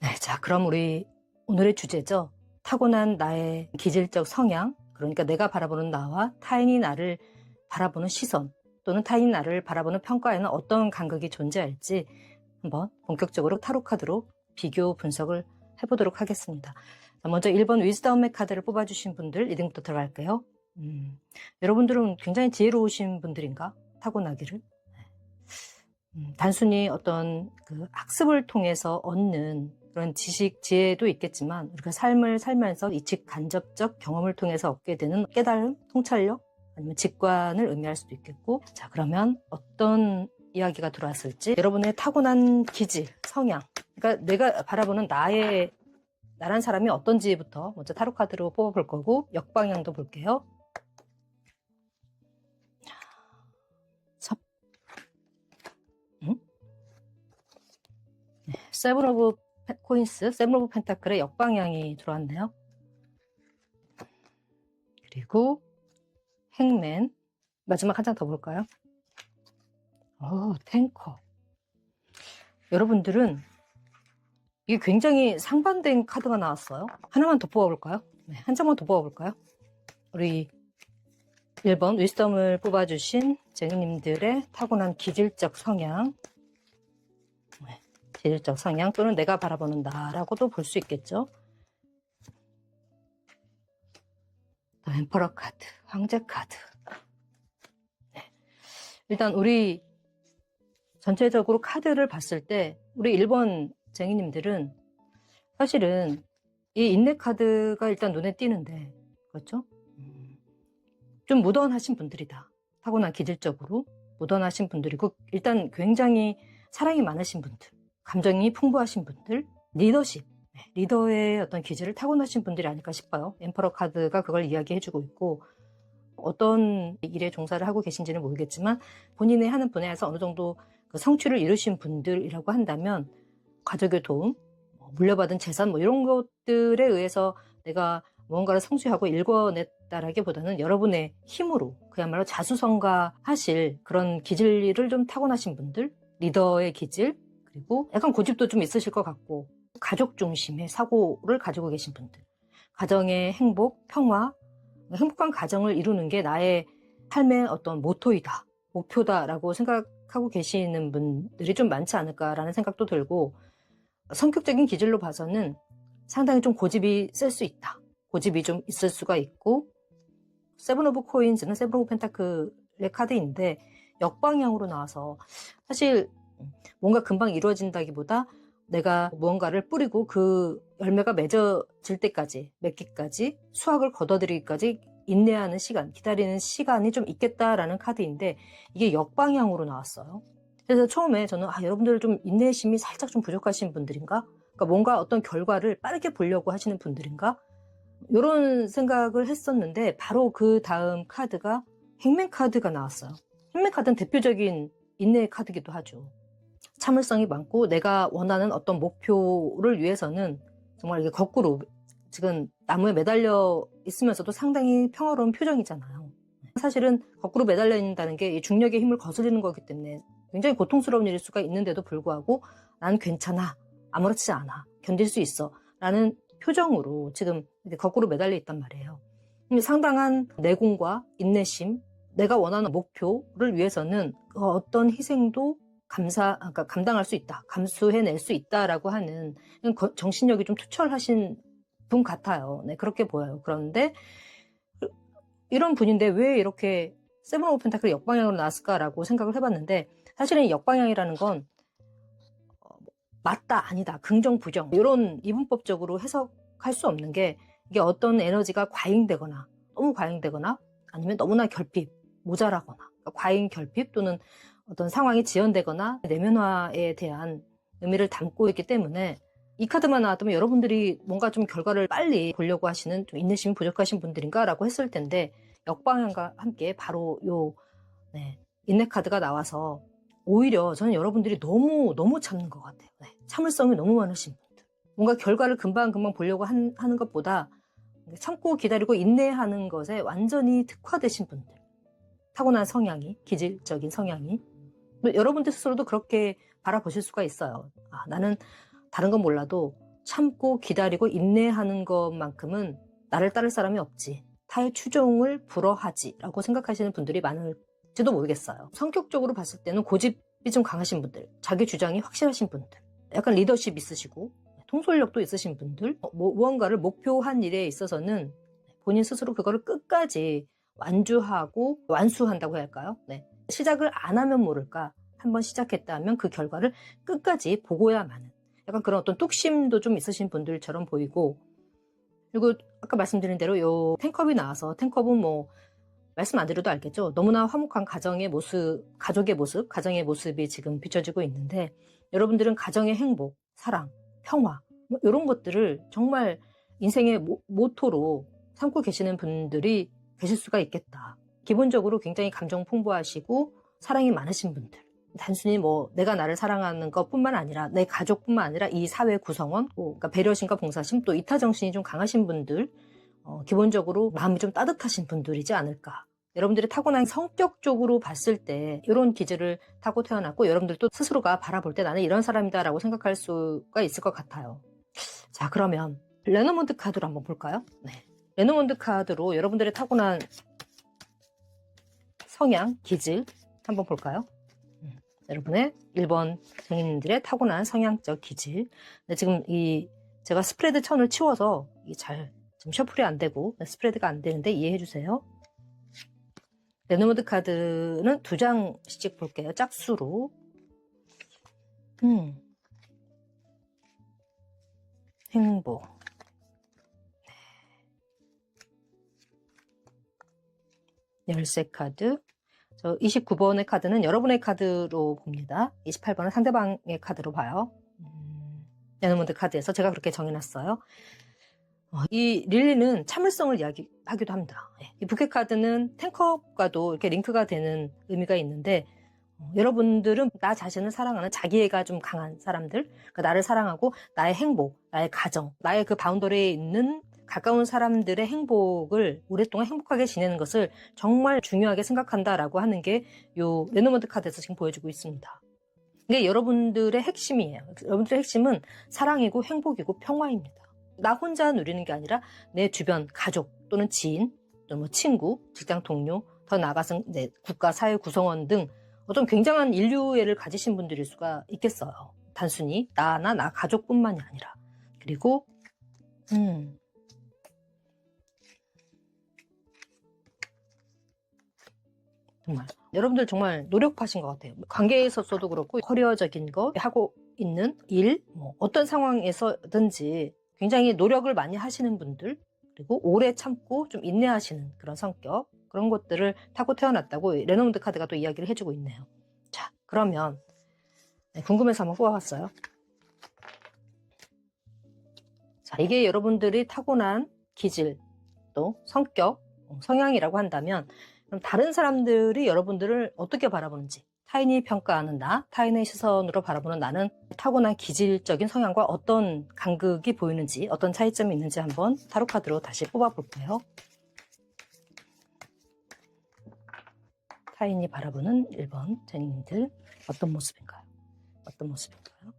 네, 자, 그럼 우리 오늘의 주제죠. 타고난 나의 기질적 성향, 그러니까 내가 바라보는 나와 타인이 나를 바라보는 시선, 또는 타인이 나를 바라보는 평가에는 어떤 간극이 존재할지 한번 본격적으로 타로 카드로 비교 분석을 해보도록 하겠습니다. 자, 먼저 1번 위즈덤의 카드를 뽑아주신 분들 리딩부터 들어갈게요. 여러분들은 굉장히 지혜로우신 분들인가? 타고나기를. 단순히 어떤 그 학습을 통해서 얻는 그런 지식, 지혜도 있겠지만 우리가 삶을 살면서 이 직간접적 경험을 통해서 얻게 되는 깨달음, 통찰력, 아니면 직관을 의미할 수도 있겠고, 자, 그러면 어떤 이야기가 들어왔을지 여러분의 타고난 기질, 성향, 그러니까 내가 바라보는 나란 사람이 어떤지부터 먼저 타로 카드로 뽑아볼 거고 역방향도 볼게요. 세븐 오브 코인스, 세븐 오브 펜타클의 역방향이 들어왔네요. 그리고 행맨, 마지막 한 장 더 볼까요? 탱커. 여러분들은 이게 굉장히 상반된 카드가 나왔어요. 하나만 더 뽑아볼까요? 네, 한 장만 더 뽑아볼까요? 우리 1번 위스덤을 뽑아주신 쟁이님들의 타고난 기질적 성향, 기질적 성향 또는 내가 바라보는 나라고도 볼 수 있겠죠. 또 엠퍼러 카드, 황제 카드. 네. 일단 우리 전체적으로 카드를 봤을 때 우리 1번 쟁이님들은 사실은 이 인내 카드가 일단 눈에 띄는데, 그렇죠? 좀 무던하신 분들이다. 타고난 기질적으로 무던하신 분들이고, 일단 굉장히 사랑이 많으신 분들, 감정이 풍부하신 분들, 리더십, 리더의 어떤 기질을 타고나신 분들이 아닐까 싶어요. 엠퍼러 카드가 그걸 이야기해주고 있고, 어떤 일에 종사를 하고 계신지는 모르겠지만 본인의 하는 분야에서 어느 정도 그 성취를 이루신 분들이라고 한다면 가족의 도움, 물려받은 재산 이런 것들에 의해서 내가 무언가를 성취하고 일궈냈다라기보다는 여러분의 힘으로 그야말로 자수성가하실 그런 기질을 좀 타고나신 분들, 리더의 기질, 그리고 약간 고집도 좀 있으실 것 같고 가족 중심의 사고를 가지고 계신 분들, 가정의 행복, 평화, 행복한 가정을 이루는 게 나의 삶의 어떤 모토이다, 목표다라고 생각하고 계시는 분들이 좀 많지 않을까라는 생각도 들고, 성격적인 기질로 봐서는 상당히 좀 고집이 셀 수 있다. 고집이 좀 있을 수가 있고, 세븐 오브 코인즈는 세븐 오브 펜타클의 카드인데 역방향으로 나와서 사실 뭔가 금방 이루어진다기보다 내가 무언가를 뿌리고 그 열매가 맺어질 때까지, 맺기까지, 수확을 거둬들이기까지 인내하는 시간, 기다리는 시간이 좀 있겠다라는 카드인데 이게 역방향으로 나왔어요. 그래서 처음에 저는 여러분들 좀 인내심이 살짝 좀 부족하신 분들인가? 그러니까 뭔가 어떤 결과를 빠르게 보려고 하시는 분들인가? 이런 생각을 했었는데 바로 그 다음 카드가 행맨 카드가 나왔어요. 행맨 카드는 대표적인 인내의 카드기도 하죠. 참을성이 많고 내가 원하는 어떤 목표를 위해서는 정말 이게 거꾸로 지금 나무에 매달려 있으면서도 상당히 평화로운 표정이잖아요. 사실은 거꾸로 매달려 있다는 게 이 중력의 힘을 거스르는 거기 때문에 굉장히 고통스러운 일일 수가 있는데도 불구하고 난 괜찮아, 아무렇지 않아, 견딜 수 있어 라는 표정으로 지금 거꾸로 매달려 있단 말이에요. 상당한 내공과 인내심, 내가 원하는 목표를 위해서는 그 어떤 희생도 그러니까 감당할 수 있다, 감수해낼 수 있다라고 하는 정신력이 좀 투철하신 분 같아요. 네, 그렇게 보여요. 그런데 이런 분인데 왜 이렇게 세븐 오브 펜타클이 역방향으로 나왔을까라고 생각을 해봤는데 사실은 역방향이라는 건 맞다, 아니다, 긍정, 부정 이런 이분법적으로 해석할 수 없는 게 이게 어떤 에너지가 과잉되거나 너무 과잉되거나 아니면 너무나 결핍, 모자라거나 그러니까 과잉 결핍 또는 어떤 상황이 지연되거나 내면화에 대한 의미를 담고 있기 때문에 이 카드만 나왔다면 여러분들이 뭔가 좀 결과를 빨리 보려고 하시는 좀 인내심이 부족하신 분들인가 라고 했을 텐데 역방향과 함께 바로 인내 카드가 나와서 오히려 저는 여러분들이 너무 참는 것 같아요. 참을성이 너무 많으신 분들, 뭔가 결과를 금방금방 보려고 하는 것보다 참고 기다리고 인내하는 것에 완전히 특화되신 분들, 타고난 성향이, 기질적인 성향이 여러분들 스스로도 그렇게 바라보실 수가 있어요. 나는 다른 건 몰라도 참고 기다리고 인내하는 것만큼은 나를 따를 사람이 없지. 타의 추종을 불허하지 라고 생각하시는 분들이 많을지도 모르겠어요. 성격적으로 봤을 때는 고집이 좀 강하신 분들, 자기 주장이 확실하신 분들, 약간 리더십 있으시고 통솔력도 있으신 분들, 무언가를 목표한 일에 있어서는 본인 스스로 그거를 끝까지 완주하고 완수한다고 해야 할까요? 네. 시작을 안 하면 모를까, 한번 시작했다면 그 결과를 끝까지 보고야 마는, 약간 그런 어떤 뚝심도 좀 있으신 분들처럼 보이고, 그리고 아까 말씀드린 대로 요 탱컵이 나와서, 탱컵은 뭐 말씀 안 드려도 알겠죠? 너무나 화목한 가정의 모습, 가족의 모습, 가정의 모습이 지금 비춰지고 있는데, 여러분들은 가정의 행복, 사랑, 평화, 뭐 이런 것들을 정말 인생의 모토로 삼고 계시는 분들이 계실 수가 있겠다. 기본적으로 굉장히 감정 풍부하시고 사랑이 많으신 분들, 단순히 뭐 내가 나를 사랑하는 것뿐만 아니라 내 가족뿐만 아니라 이 사회 구성원, 그러니까 배려심과 봉사심, 또 이타정신이 좀 강하신 분들, 기본적으로 마음이 좀 따뜻하신 분들이지 않을까. 여러분들이 타고난 성격적으로 봤을 때 이런 기질을 타고 태어났고, 여러분들도 스스로가 바라볼 때 나는 이런 사람이다 라고 생각할 수가 있을 것 같아요. 자, 그러면 레노먼드 카드로 한번 볼까요? 네. 레노먼드 카드로 여러분들의 타고난 성향, 기질 한번 볼까요? 여러분의 1번 증인들의 타고난 성향적 기질. 네, 지금 제가 스프레드 천을 치워서 잘 좀 셔플이 안 되고 스프레드가 안 되는데 이해해 주세요. 레노먼드 카드는 2장씩 볼게요. 짝수로. 행복. 13카드. 저 29번의 카드는 여러분의 카드로 봅니다. 28번은 상대방의 카드로 봐요. 레노먼드 카드에서 제가 그렇게 정해놨어요. 이 릴리는 참을성을 이야기하기도 합니다. 이 부캐 카드는 탱컵과도 이렇게 링크가 되는 의미가 있는데, 여러분들은 나 자신을 사랑하는 자기애가 좀 강한 사람들, 그러니까 나를 사랑하고 나의 행복, 나의 가정, 나의 그 바운더리에 있는 가까운 사람들의 행복을 오랫동안 행복하게 지내는 것을 정말 중요하게 생각한다라고 하는 게 요 레노먼드 카드에서 지금 보여주고 있습니다. 이게 여러분들의 핵심이에요. 여러분들의 핵심은 사랑이고 행복이고 평화입니다. 나 혼자 누리는 게 아니라 내 주변 가족 또는 지인, 또는 뭐 친구, 직장 동료, 더 나아가서 이제 국가 사회 구성원 등 어떤 굉장한 인류애를 가지신 분들일 수가 있겠어요. 단순히 나나 나 가족뿐만이 아니라. 그리고 정말 여러분들 정말 노력하신 것 같아요. 관계에 있어서도 그렇고 커리어적인 거, 하고 있는 일, 뭐 어떤 상황에서든지 굉장히 노력을 많이 하시는 분들, 그리고 오래 참고 좀 인내하시는 그런 성격, 그런 것들을 타고 태어났다고 레노먼드 카드가 또 이야기를 해주고 있네요. 자, 그러면 궁금해서 한번 뽑아봤어요. 자, 이게 여러분들이 타고난 기질, 또 성격, 성향이라고 한다면, 그럼 다른 사람들이 여러분들을 어떻게 바라보는지, 타인이 평가하는 나, 타인의 시선으로 바라보는 나는 타고난 기질적인 성향과 어떤 간극이 보이는지, 어떤 차이점이 있는지 한번 타로 카드로 다시 뽑아볼게요. 타인이 바라보는 1번 제니님들 어떤 모습인가요? 어떤 모습인가요?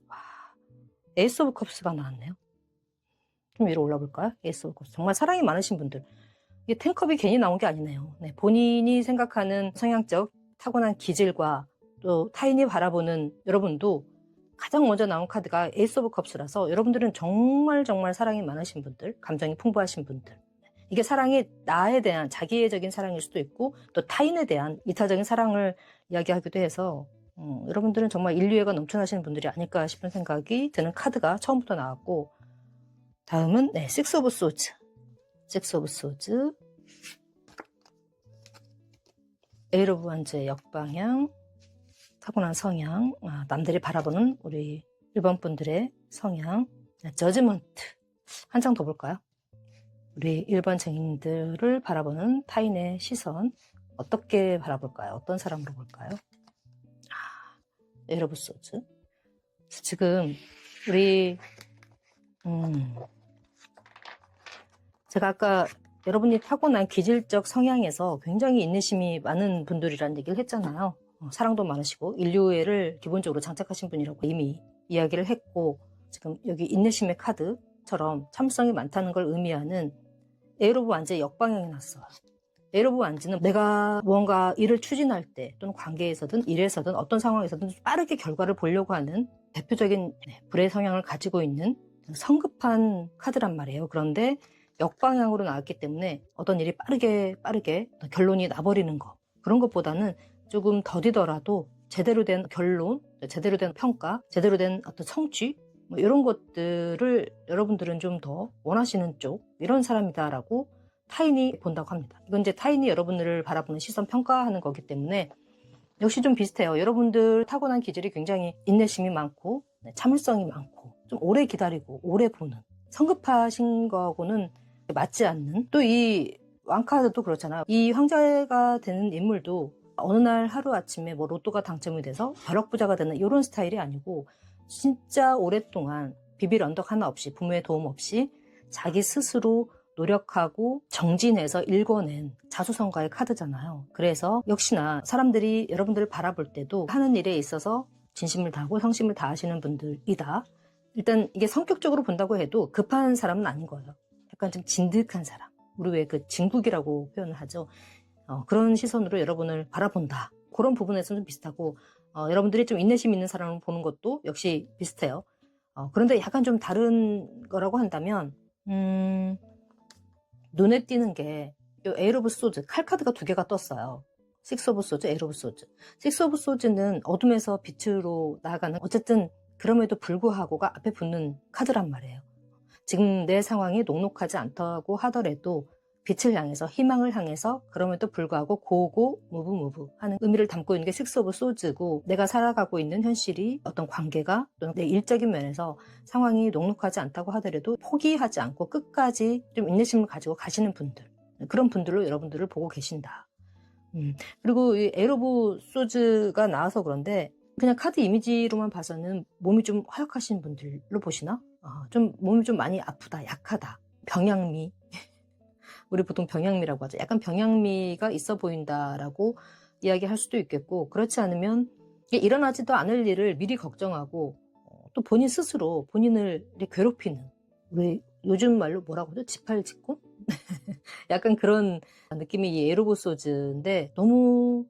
와, 에이스 오브 컵스가 나왔네요. 좀 위로 올라볼까요? 에이스 오브 컵스. 정말 사랑이 많으신 분들. 이게 탱컵이 괜히 나온 게 아니네요. 네, 본인이 생각하는 성향적 타고난 기질과 또 타인이 바라보는 여러분도 가장 먼저 나온 카드가 에이스 오브 컵스라서 여러분들은 정말 정말 사랑이 많으신 분들, 감정이 풍부하신 분들. 이게 사랑이 나에 대한 자기애적인 사랑일 수도 있고 또 타인에 대한 이타적인 사랑을 이야기하기도 해서 여러분들은 정말 인류애가 넘쳐나시는 분들이 아닐까 싶은 생각이 드는 카드가 처음부터 나왔고, 다음은 식스 오브 소즈. 식스 오브 소즈, 에이트 오브 원즈의 역방향, 타고난 성향, 남들이 바라보는 우리 1번 분들의 성향, 저지먼트. 한 장 더 볼까요? 우리 1번 증인들을 바라보는 타인의 시선, 어떻게 바라볼까요? 어떤 사람으로 볼까요? 에이트 오브 소즈. 지금 우리 제가 아까 여러분이 타고난 기질적 성향에서 굉장히 인내심이 많은 분들이라는 얘기를 했잖아요. 사랑도 많으시고 인류애를 기본적으로 장착하신 분이라고 이미 이야기를 했고, 지금 여기 인내심의 카드처럼 참을성이 많다는 걸 의미하는 에이트 오브 완즈의 역방향이 났어요. 에이트 오브 완즈는 내가 무언가 일을 추진할 때 또는 관계에서든 일에서든 어떤 상황에서든 빠르게 결과를 보려고 하는 대표적인 불의 성향을 가지고 있는 성급한 카드란 말이에요. 그런데 역방향으로 나왔기 때문에 어떤 일이 빠르게 결론이 나버리는 거, 그런 것보다는 조금 더디더라도 제대로 된 결론, 제대로 된 평가, 제대로 된 어떤 성취, 이런 것들을 여러분들은 좀 더 원하시는 쪽, 이런 사람이다라고 타인이 본다고 합니다. 이건 이제 타인이 여러분들을 바라보는 시선 평가하는 거기 때문에 역시 좀 비슷해요. 여러분들 타고난 기질이 굉장히 인내심이 많고 참을성이 많고 좀 오래 기다리고 오래 보는, 성급하신 거하고는 맞지 않는, 또 이 왕카드도 그렇잖아요. 이 황제가 되는 인물도 어느 날 하루아침에 뭐 로또가 당첨이 돼서 벼락부자가 되는 이런 스타일이 아니고 진짜 오랫동안 비빌 언덕 하나 없이, 부모의 도움 없이 자기 스스로 노력하고 정진해서 읽어낸 자수성가의 카드잖아요. 그래서 역시나 사람들이 여러분들을 바라볼 때도 하는 일에 있어서 진심을 다하고 성심을 다하시는 분들이다. 일단 이게 성격적으로 본다고 해도 급한 사람은 아닌 거예요. 약간 좀 진득한 사람. 우리 왜 그 진국이라고 표현을 하죠. 그런 시선으로 여러분을 바라본다. 그런 부분에서는 좀 비슷하고, 여러분들이 좀 인내심 있는 사람을 보는 것도 역시 비슷해요. 그런데 약간 좀 다른 거라고 한다면, 눈에 띄는 게 요 에이트 오브 소즈, 칼카드가 2개가 떴어요. 식스 오브 소즈, 에이트 오브 소즈. 식스 오브 소즈는 어둠에서 빛으로 나아가는, 어쨌든 그럼에도 불구하고가 앞에 붙는 카드란 말이에요. 지금 내 상황이 녹록하지 않다고 하더라도 빛을 향해서, 희망을 향해서, 그럼에도 불구하고 고고 무브 하는 의미를 담고 있는 게 식스 오브 소즈고, 내가 살아가고 있는 현실이, 어떤 관계가 또는 내 일적인 면에서 상황이 녹록하지 않다고 하더라도 포기하지 않고 끝까지 좀 인내심을 가지고 가시는 분들, 그런 분들로 여러분들을 보고 계신다. 그리고 이 에이트 오브 소즈가 나와서 그런데 그냥 카드 이미지로만 봐서는 몸이 좀 허약하신 분들로 보시나? 좀 몸이 좀 많이 아프다, 약하다, 병양미. 우리 보통 병양미라고 하죠. 약간 병양미가 있어 보인다라고 이야기할 수도 있겠고, 그렇지 않으면 이게 일어나지도 않을 일을 미리 걱정하고, 또 본인 스스로 본인을 괴롭히는, 왜 요즘 말로 뭐라고 하죠? 지팔직고? 약간 그런 느낌이 이 에이트 오브 소즈인데, 너무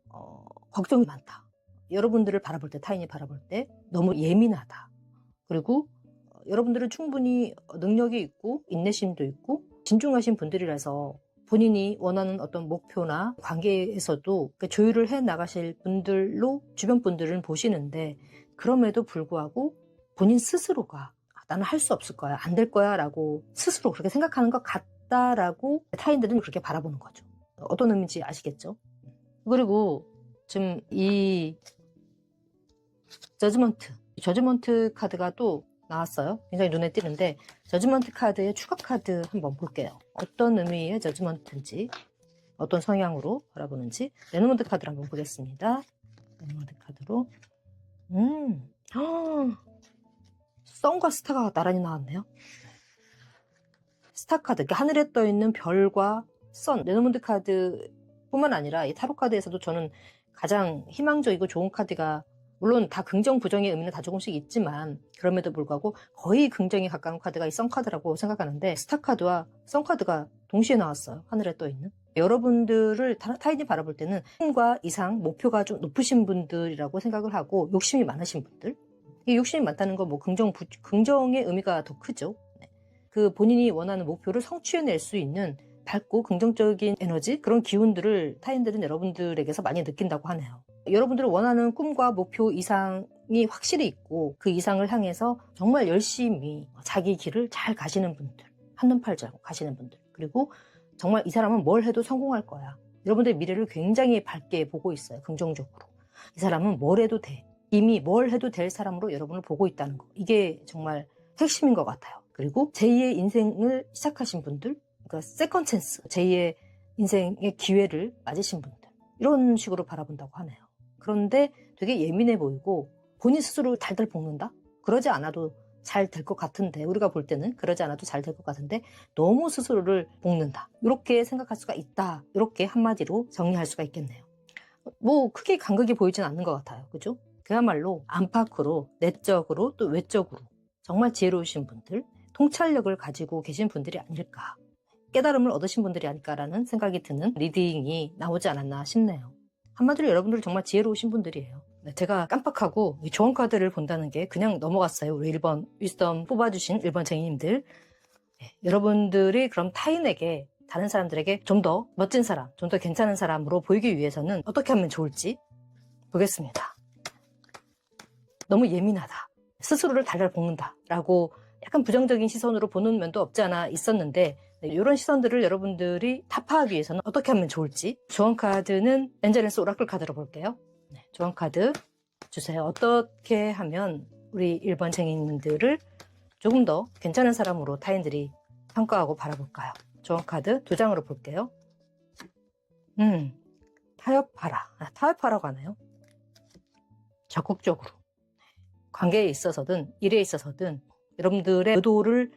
걱정이 많다. 여러분들을 바라볼 때, 타인이 바라볼 때 너무 예민하다. 그리고 여러분들은 충분히 능력이 있고 인내심도 있고 진중하신 분들이라서 본인이 원하는 어떤 목표나 관계에서도 조율을 해 나가실 분들로 주변 분들은 보시는데, 그럼에도 불구하고 본인 스스로가 나는 할 수 없을 거야, 안 될 거야 라고 스스로 그렇게 생각하는 것 같다라고 타인들은 그렇게 바라보는 거죠. 어떤 의미인지 아시겠죠? 그리고 지금 이 저지먼트 카드가 또 나왔어요. 굉장히 눈에 띄는데, 저지먼트 카드의 추가 카드 한번 볼게요. 어떤 의미의 저지먼트인지, 어떤 성향으로 바라보는지. 레노먼드 카드를 한번 보겠습니다. 레노먼드 카드로. 선과 스타가 나란히 나왔네요. 스타 카드, 그러니까 하늘에 떠있는 별과 선. 레노먼드 카드 뿐만 아니라 이 타로 카드에서도 저는 가장 희망적이고 좋은 카드가, 물론 다 긍정 부정의 의미는 다 조금씩 있지만 그럼에도 불구하고 거의 긍정에 가까운 카드가 이 선카드라고 생각하는데, 스타카드와 선카드가 동시에 나왔어요. 하늘에 떠있는. 여러분들을 타인이 바라볼 때는 꿈과 이상, 목표가 좀 높으신 분들이라고 생각을 하고, 욕심이 많으신 분들. 이 욕심이 많다는 건 뭐 긍정의 의미가 더 크죠. 그 본인이 원하는 목표를 성취해낼 수 있는 밝고 긍정적인 에너지, 그런 기운들을 타인들은 여러분들에게서 많이 느낀다고 하네요. 여러분들이 원하는 꿈과 목표 이상이 확실히 있고, 그 이상을 향해서 정말 열심히 자기 길을 잘 가시는 분들, 한눈 팔지 않고 가시는 분들, 그리고 정말 이 사람은 뭘 해도 성공할 거야, 여러분들의 미래를 굉장히 밝게 보고 있어요. 긍정적으로. 이 사람은 뭘 해도 돼, 이미 뭘 해도 될 사람으로 여러분을 보고 있다는 거, 이게 정말 핵심인 것 같아요. 그리고 제2의 인생을 시작하신 분들, 그러니까 세컨 찬스, 제2의 인생의 기회를 맞으신 분들, 이런 식으로 바라본다고 하네요. 그런데 되게 예민해 보이고 본인 스스로 달달 볶는다? 그러지 않아도 잘 될 것 같은데, 우리가 볼 때는 그러지 않아도 잘 될 것 같은데 너무 스스로를 볶는다, 이렇게 생각할 수가 있다. 이렇게 한마디로 정리할 수가 있겠네요. 뭐 크게 간극이 보이진 않는 것 같아요. 그죠? 그야말로 안팎으로, 내적으로, 또 외적으로 정말 지혜로우신 분들, 통찰력을 가지고 계신 분들이 아닐까, 깨달음을 얻으신 분들이 아닐까라는 생각이 드는 리딩이 나오지 않았나 싶네요. 한마디로 여러분들 정말 지혜로우신 분들이에요. 제가 깜빡하고 이 조언 카드를 본다는 게 그냥 넘어갔어요. 우리 1번 위스덤 뽑아주신 1번 쟁이님들. 여러분들이 그럼 타인에게, 다른 사람들에게 좀 더 멋진 사람, 좀 더 괜찮은 사람으로 보이기 위해서는 어떻게 하면 좋을지 보겠습니다. 너무 예민하다, 스스로를 달달 볶는다 라고 약간 부정적인 시선으로 보는 면도 없지 않아 있었는데, 이런 시선들을 여러분들이 타파하기 위해서는 어떻게 하면 좋을지, 조언 카드는 엔젤스 오라클 카드로 볼게요. 조언 카드 주세요. 어떻게 하면 우리 1번 쟁이님들을 조금 더 괜찮은 사람으로 타인들이 평가하고 바라볼까요? 조언 카드 2장으로 볼게요. 타협하라. 타협하라고 하나요? 적극적으로 관계에 있어서든 일에 있어서든 여러분들의 의도를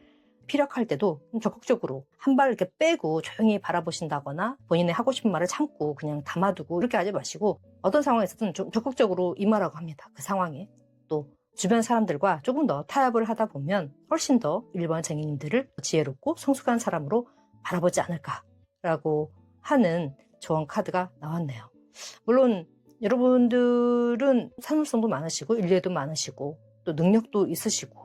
피력할 때도 적극적으로 한 발 이렇게 빼고 조용히 바라보신다거나 본인의 하고 싶은 말을 참고 그냥 담아두고 이렇게 하지 마시고, 어떤 상황에서든 좀 적극적으로 임하라고 합니다. 그 상황에 또 주변 사람들과 조금 더 타협을 하다 보면 훨씬 더 1번 쟁이님들을 지혜롭고 성숙한 사람으로 바라보지 않을까라고 하는 조언 카드가 나왔네요. 물론 여러분들은 산물성도 많으시고 인류애도 많으시고 또 능력도 있으시고,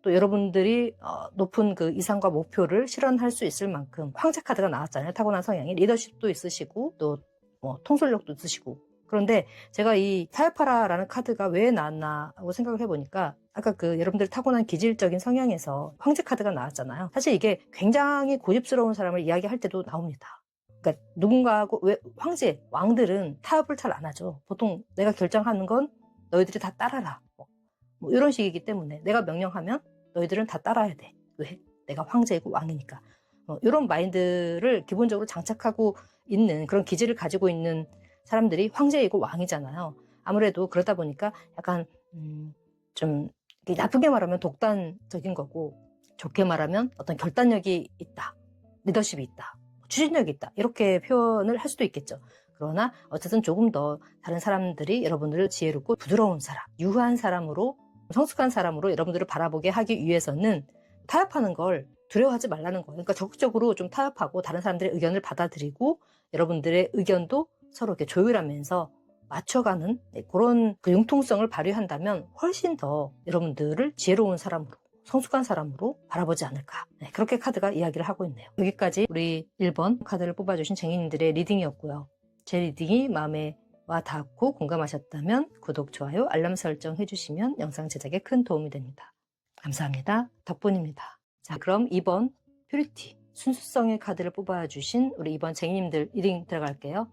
또 여러분들이 높은 그 이상과 목표를 실현할 수 있을 만큼 황제 카드가 나왔잖아요. 타고난 성향이 리더십도 있으시고 또 통솔력도 있으시고. 그런데 제가 이 타협하라라는 카드가 왜 나왔나 하고 생각을 해보니까, 아까 그 여러분들 타고난 기질적인 성향에서 황제 카드가 나왔잖아요. 사실 이게 굉장히 고집스러운 사람을 이야기할 때도 나옵니다. 그러니까 누군가하고, 왜 황제, 왕들은 타협을 잘 안 하죠. 보통 내가 결정하는 건 너희들이 다 따라라, 뭐 이런 식이기 때문에 내가 명령하면 너희들은 다 따라야 돼. 왜? 내가 황제이고 왕이니까. 이런 마인드를 기본적으로 장착하고 있는 그런 기질을 가지고 있는 사람들이 황제이고 왕이잖아요. 아무래도 그러다 보니까 약간 좀 나쁘게 말하면 독단적인 거고, 좋게 말하면 어떤 결단력이 있다, 리더십이 있다, 추진력이 있다, 이렇게 표현을 할 수도 있겠죠. 그러나 어쨌든 조금 더 다른 사람들이 여러분들을 지혜롭고 부드러운 사람, 유한 사람으로, 성숙한 사람으로 여러분들을 바라보게 하기 위해서는 타협하는 걸 두려워하지 말라는 거예요. 그러니까 적극적으로 좀 타협하고 다른 사람들의 의견을 받아들이고 여러분들의 의견도 서로 이렇게 조율하면서 맞춰가는 그런 그 융통성을 발휘한다면 훨씬 더 여러분들을 지혜로운 사람으로, 성숙한 사람으로 바라보지 않을까. 그렇게 카드가 이야기를 하고 있네요. 여기까지 우리 1번 카드를 뽑아주신 쟁이님들의 리딩이었고요. 제 리딩이 마음에 와 닿고 공감하셨다면 구독, 좋아요, 알람 설정 해주시면 영상 제작에 큰 도움이 됩니다. 감사합니다. 덕분입니다. 자, 그럼 2번 퓨리티, 순수성의 카드를 뽑아주신 우리 2번 쟁이님들 리딩 들어갈게요.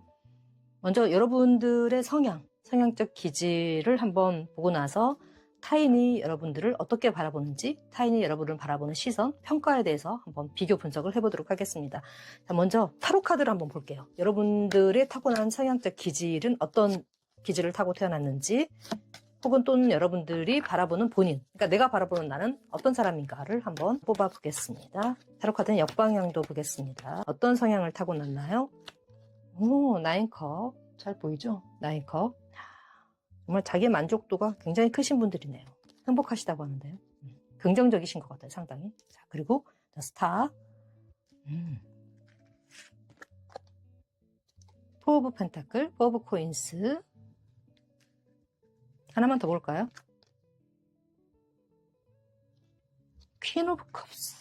먼저 여러분들의 성향적 기질을 한번 보고 나서 타인이 여러분들을 어떻게 바라보는지, 타인이 여러분을 바라보는 시선, 평가에 대해서 한번 비교 분석을 해보도록 하겠습니다. 자, 먼저 타로 카드를 한번 볼게요. 여러분들의 타고난 성향적 기질은 어떤 기질을 타고 태어났는지, 혹은 또는 여러분들이 바라보는 본인, 그러니까 내가 바라보는 나는 어떤 사람인가를 한번 뽑아보겠습니다. 타로 카드는 역방향도 보겠습니다. 어떤 성향을 타고났나요? 오, 9컵. 잘 보이죠? 9컵. 정말 자기의 만족도가 굉장히 크신 분들이네요. 행복하시다고 하는데요. 긍정적이신 것 같아요, 상당히. 자, 그리고 스타. 포 오브 펜타클, 포 오브 코인스. 하나만 더 볼까요? 퀸 오브 컵스.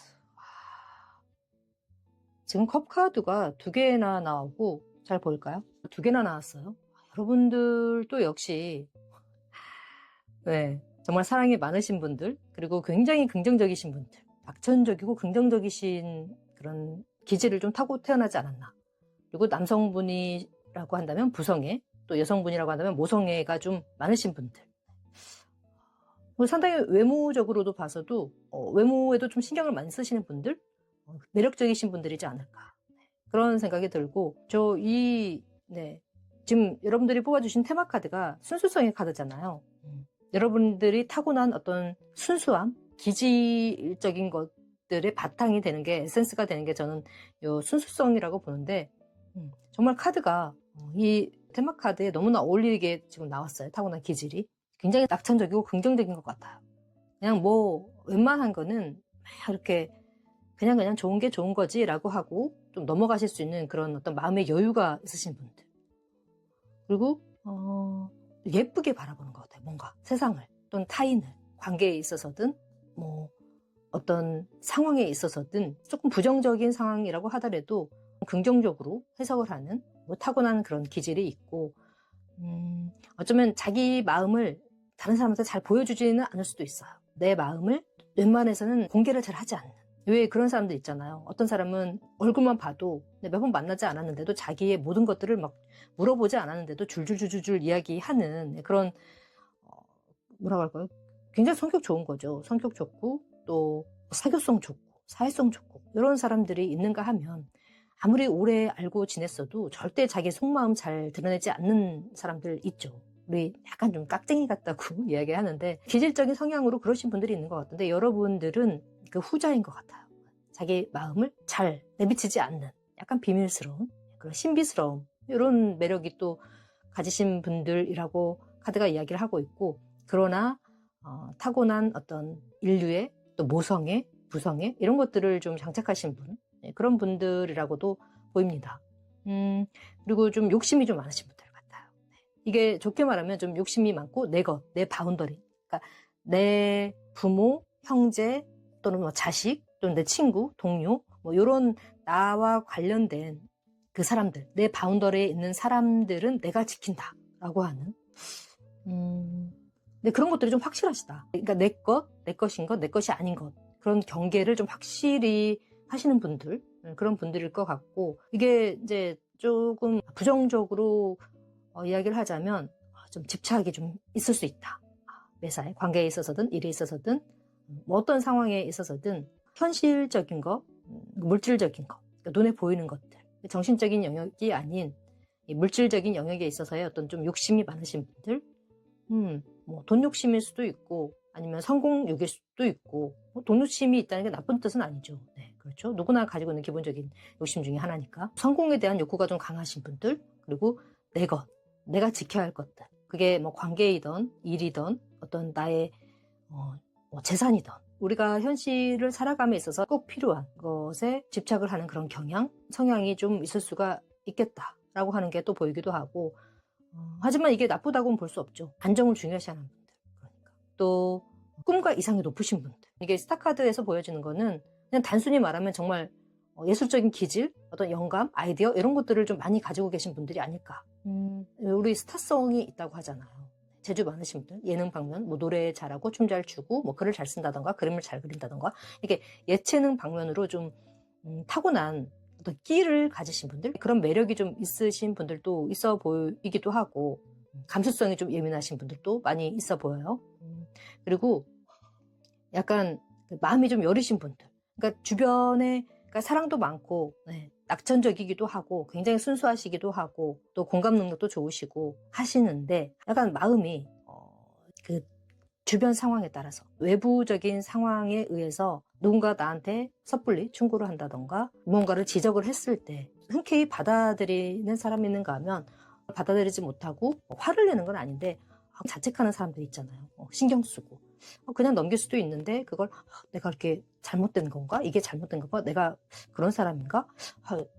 지금 컵 카드가 2개나 나오고, 잘 보일까요? 2개나 나왔어요. 여러분들도 역시 정말 사랑이 많으신 분들, 그리고 굉장히 긍정적이신 분들, 박천적이고 긍정적이신 그런 기질을 좀 타고 태어나지 않았나. 그리고 남성분이라고 한다면 부성애, 또 여성분이라고 한다면 모성애가 좀 많으신 분들. 상당히 외모적으로도 봐서도 외모에도 좀 신경을 많이 쓰시는 분들, 매력적이신 분들이지 않을까, 그런 생각이 들고, 지금 여러분들이 뽑아주신 테마 카드가 순수성의 카드잖아요. 여러분들이 타고난 어떤 순수함, 기질적인 것들의 바탕이 되는 게, 에센스가 되는 게 저는 요 순수성이라고 보는데, 정말 카드가 이 테마 카드에 너무나 어울리게 지금 나왔어요. 타고난 기질이. 굉장히 낙천적이고 긍정적인 것 같아요. 그냥 뭐 웬만한 거는 막 이렇게 그냥 좋은 게 좋은 거지 라고 하고 좀 넘어가실 수 있는 그런 어떤 마음의 여유가 있으신 분들. 그리고 예쁘게 바라보는 것 같아요. 뭔가 세상을 또는 타인을 관계에 있어서든 뭐 어떤 상황에 있어서든 조금 부정적인 상황이라고 하더라도 긍정적으로 해석을 하는 뭐 타고난 그런 기질이 있고 어쩌면 자기 마음을 다른 사람한테 잘 보여주지는 않을 수도 있어요. 내 마음을 웬만해서는 공개를 잘 하지 않는. 왜 그런 사람들 있잖아요. 어떤 사람은 얼굴만 봐도 몇 번 만나지 않았는데도 자기의 모든 것들을 막 물어보지 않았는데도 줄줄줄줄 이야기하는 그런 뭐라고 할까요? 굉장히 성격 좋은 거죠. 성격 좋고 또 사교성 좋고 사회성 좋고 이런 사람들이 있는가 하면 아무리 오래 알고 지냈어도 절대 자기 속마음 잘 드러내지 않는 사람들 있죠. 우리 약간 좀 깍쟁이 같다고 이야기하는데 기질적인 성향으로 그러신 분들이 있는 것 같은데 여러분들은 그 후자인 것 같아요. 자기 마음을 잘 내비치지 않는 약간 비밀스러운 그런 신비스러움 이런 매력이 또 가지신 분들이라고 카드가 이야기를 하고 있고 그러나 타고난 어떤 인류의 또 모성애, 부성애 이런 것들을 좀 장착하신 분 그런 분들이라고도 보입니다. 그리고 좀 욕심이 좀 많으신 분들 같아요. 이게 좋게 말하면 좀 욕심이 많고 내 것, 내 바운더리 그러니까 내 부모, 형제 또는 뭐 자식 또는 내 친구, 동료 뭐 이런 나와 관련된 그 사람들 내 바운더리에 있는 사람들은 내가 지킨다라고 하는 근데 그런 것들이 좀 확실하시다. 그러니까 내 것, 내 것인 것, 내 것이 아닌 것 그런 경계를 좀 확실히 하시는 분들 그런 분들일 것 같고 이게 이제 조금 부정적으로 이야기를 하자면 좀 집착이 좀 있을 수 있다. 매사에 관계에 있어서든 일에 있어서든 뭐 어떤 상황에 있어서든 현실적인 거, 물질적인 거, 그러니까 눈에 보이는 것들 정신적인 영역이 아닌 물질적인 영역에 있어서의 어떤 좀 욕심이 많으신 분들 뭐 돈 욕심일 수도 있고 아니면 성공 욕일 수도 있고 돈 욕심이 있다는 게 나쁜 뜻은 아니죠. 네, 그렇죠. 누구나 가지고 있는 기본적인 욕심 중에 하나니까 성공에 대한 욕구가 좀 강하신 분들 그리고 내 것, 내가 지켜야 할 것들 그게 뭐 관계이든 일이든 어떤 나의 뭐 재산이든 우리가 현실을 살아감에 있어서 꼭 필요한 것에 집착을 하는 그런 경향, 성향이 좀 있을 수가 있겠다라고 하는 게 또 보이기도 하고 하지만 이게 나쁘다고는 볼 수 없죠. 안정을 중요시하는 분들. 그러니까. 또 꿈과 이상이 높으신 분들. 이게 스타카드에서 보여지는 거는 그냥 단순히 말하면 정말 예술적인 기질, 어떤 영감, 아이디어 이런 것들을 좀 많이 가지고 계신 분들이 아닐까. 우리 스타성이 있다고 하잖아요. 재주 많으신 분들, 예능 방면, 뭐 노래 잘하고 춤 잘 추고 뭐 글을 잘 쓴다던가 그림을 잘 그린다던가 이게 예체능 방면으로 좀 타고난 어떤 끼를 가지신 분들 그런 매력이 좀 있으신 분들도 있어 보이기도 하고 감수성이 좀 예민하신 분들도 많이 있어 보여요. 그리고 약간 마음이 좀 여리신 분들 그러니까 주변에 그러니까 사랑도 많고 낙천적이기도 하고 굉장히 순수하시기도 하고 또 공감 능력도 좋으시고 하시는데 약간 마음이 그 주변 상황에 따라서 외부적인 상황에 의해서 누군가 나한테 섣불리 충고를 한다던가 무언가를 지적을 했을 때 흔쾌히 받아들이는 사람이 있는가 하면 받아들이지 못하고 화를 내는 건 아닌데 자책하는 사람들이 있잖아요. 신경 쓰고 그냥 넘길 수도 있는데 그걸 내가 이렇게 잘못된 건가? 이게 잘못된 건가? 내가 그런 사람인가?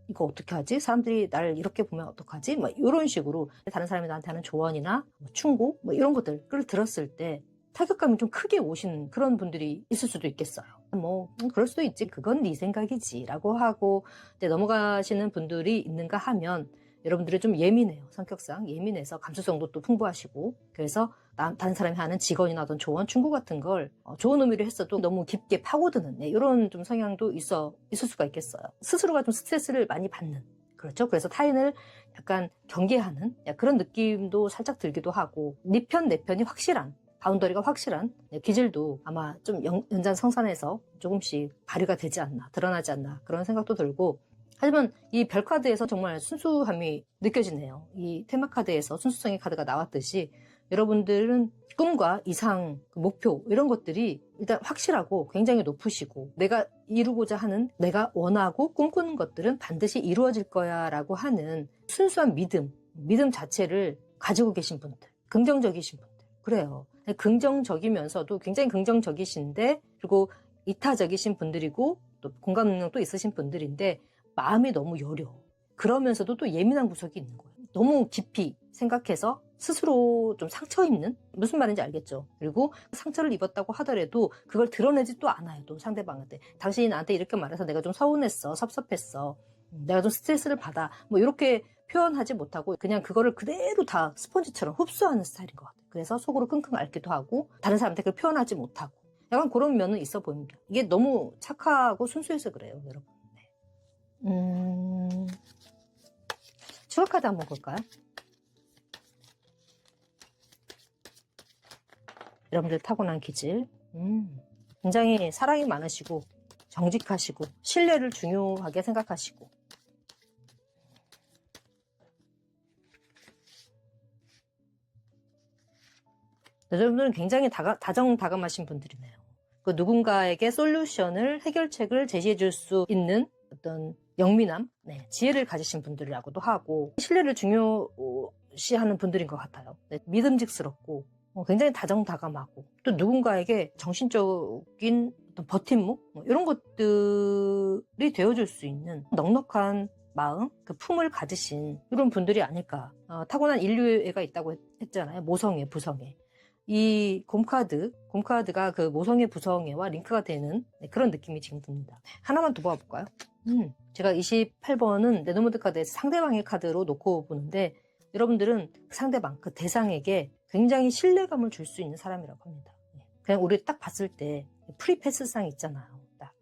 이거 어떻게 하지? 사람들이 나를 이렇게 보면 어떡하지? 뭐 이런 식으로 다른 사람이 나한테 하는 조언이나 충고 뭐 이런 것들을 들었을 때 타격감이 좀 크게 오신 그런 분들이 있을 수도 있겠어요. 뭐 그럴 수도 있지. 그건 네 생각이지 라고 하고 이제 넘어가시는 분들이 있는가 하면 여러분들이 좀 예민해요. 성격상 예민해서 감수성도 또 풍부하시고 그래서 다른 사람이 하는 직언이나 어떤 조언, 충고 같은 걸 좋은 의미로 했어도 너무 깊게 파고드는 이런 좀 성향도 있을 수가 있겠어요. 스스로가 좀 스트레스를 많이 받는 그렇죠. 그래서 타인을 약간 경계하는 그런 느낌도 살짝 들기도 하고 네 편, 내 편이 확실한 바운더리가 확실한 기질도 아마 좀 연장성산해서 조금씩 발휘가 되지 않나 드러나지 않나 그런 생각도 들고 하지만 이 별카드에서 정말 순수함이 느껴지네요. 이 테마카드에서 순수성의 카드가 나왔듯이 여러분들은 꿈과 이상, 목표 이런 것들이 일단 확실하고 굉장히 높으시고 내가 이루고자 하는 내가 원하고 꿈꾸는 것들은 반드시 이루어질 거야 라고 하는 순수한 믿음 믿음 자체를 가지고 계신 분들, 긍정적이신 분들. 그래요. 긍정적이면서도 굉장히 긍정적이신데, 그리고 이타적이신 분들이고, 또 공감 능력도 있으신 분들인데, 마음이 너무 여려. 그러면서도 또 예민한 구석이 있는 거예요. 너무 깊이 생각해서 스스로 좀 상처 입는? 무슨 말인지 알겠죠? 그리고 상처를 입었다고 하더라도 그걸 드러내지 또 않아요. 또 상대방한테. 당신이 나한테 이렇게 말해서 내가 좀 서운했어. 섭섭했어. 내가 좀 스트레스를 받아. 뭐 이렇게 표현하지 못하고 그냥 그거를 그대로 다 스펀지처럼 흡수하는 스타일인 것 같아요. 그래서 속으로 끙끙 앓기도 하고 다른 사람한테 그걸 표현하지 못하고 약간 그런 면은 있어 보입니다. 이게 너무 착하고 순수해서 그래요, 여러분. 네. 추억 카드 한번 볼까요? 여러분들 타고난 기질. 굉장히 사랑이 많으시고 정직하시고 신뢰를 중요하게 생각하시고 여러분들은 굉장히 다정다감하신 분들이네요. 그 누군가에게 솔루션을 해결책을 제시해 줄 수 있는 어떤 영민함, 네, 지혜를 가지신 분들이라고도 하고 신뢰를 중요시하는 분들인 것 같아요. 네, 믿음직스럽고 굉장히 다정다감하고 또 누군가에게 정신적인 어떤 버팀목 이런 것들이 되어줄 수 있는 넉넉한 마음, 그 품을 가지신 이런 분들이 아닐까. 타고난 인류애가 있다고 했잖아요. 모성애, 부성애. 이 곰카드가 그 모성애, 부성애와 링크가 되는 그런 느낌이 지금 듭니다. 하나만 더 봐볼까요? 제가 28번은 레노모드 카드에서 상대방의 카드로 놓고 보는데 여러분들은 상대방, 그 대상에게 굉장히 신뢰감을 줄 수 있는 사람이라고 합니다. 그냥 우리 딱 봤을 때 프리패스상 있잖아요. 딱,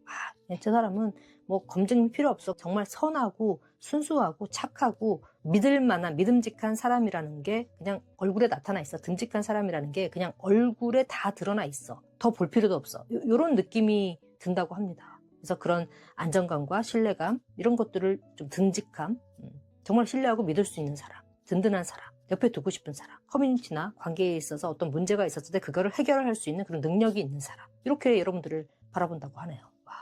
저 사람은 뭐 검증 필요 없어. 정말 선하고 순수하고 착하고 믿을 만한 믿음직한 사람이라는 게 그냥 얼굴에 나타나 있어. 듬직한 사람이라는 게 그냥 얼굴에 다 드러나 있어. 더 볼 필요도 없어. 이런 느낌이 든다고 합니다. 그래서 그런 안정감과 신뢰감 이런 것들을 좀 듬직함, 정말 신뢰하고 믿을 수 있는 사람, 든든한 사람, 옆에 두고 싶은 사람, 커뮤니티나 관계에 있어서 어떤 문제가 있었을 때 그거를 해결할 수 있는 그런 능력이 있는 사람, 이렇게 여러분들을 바라본다고 하네요. 와,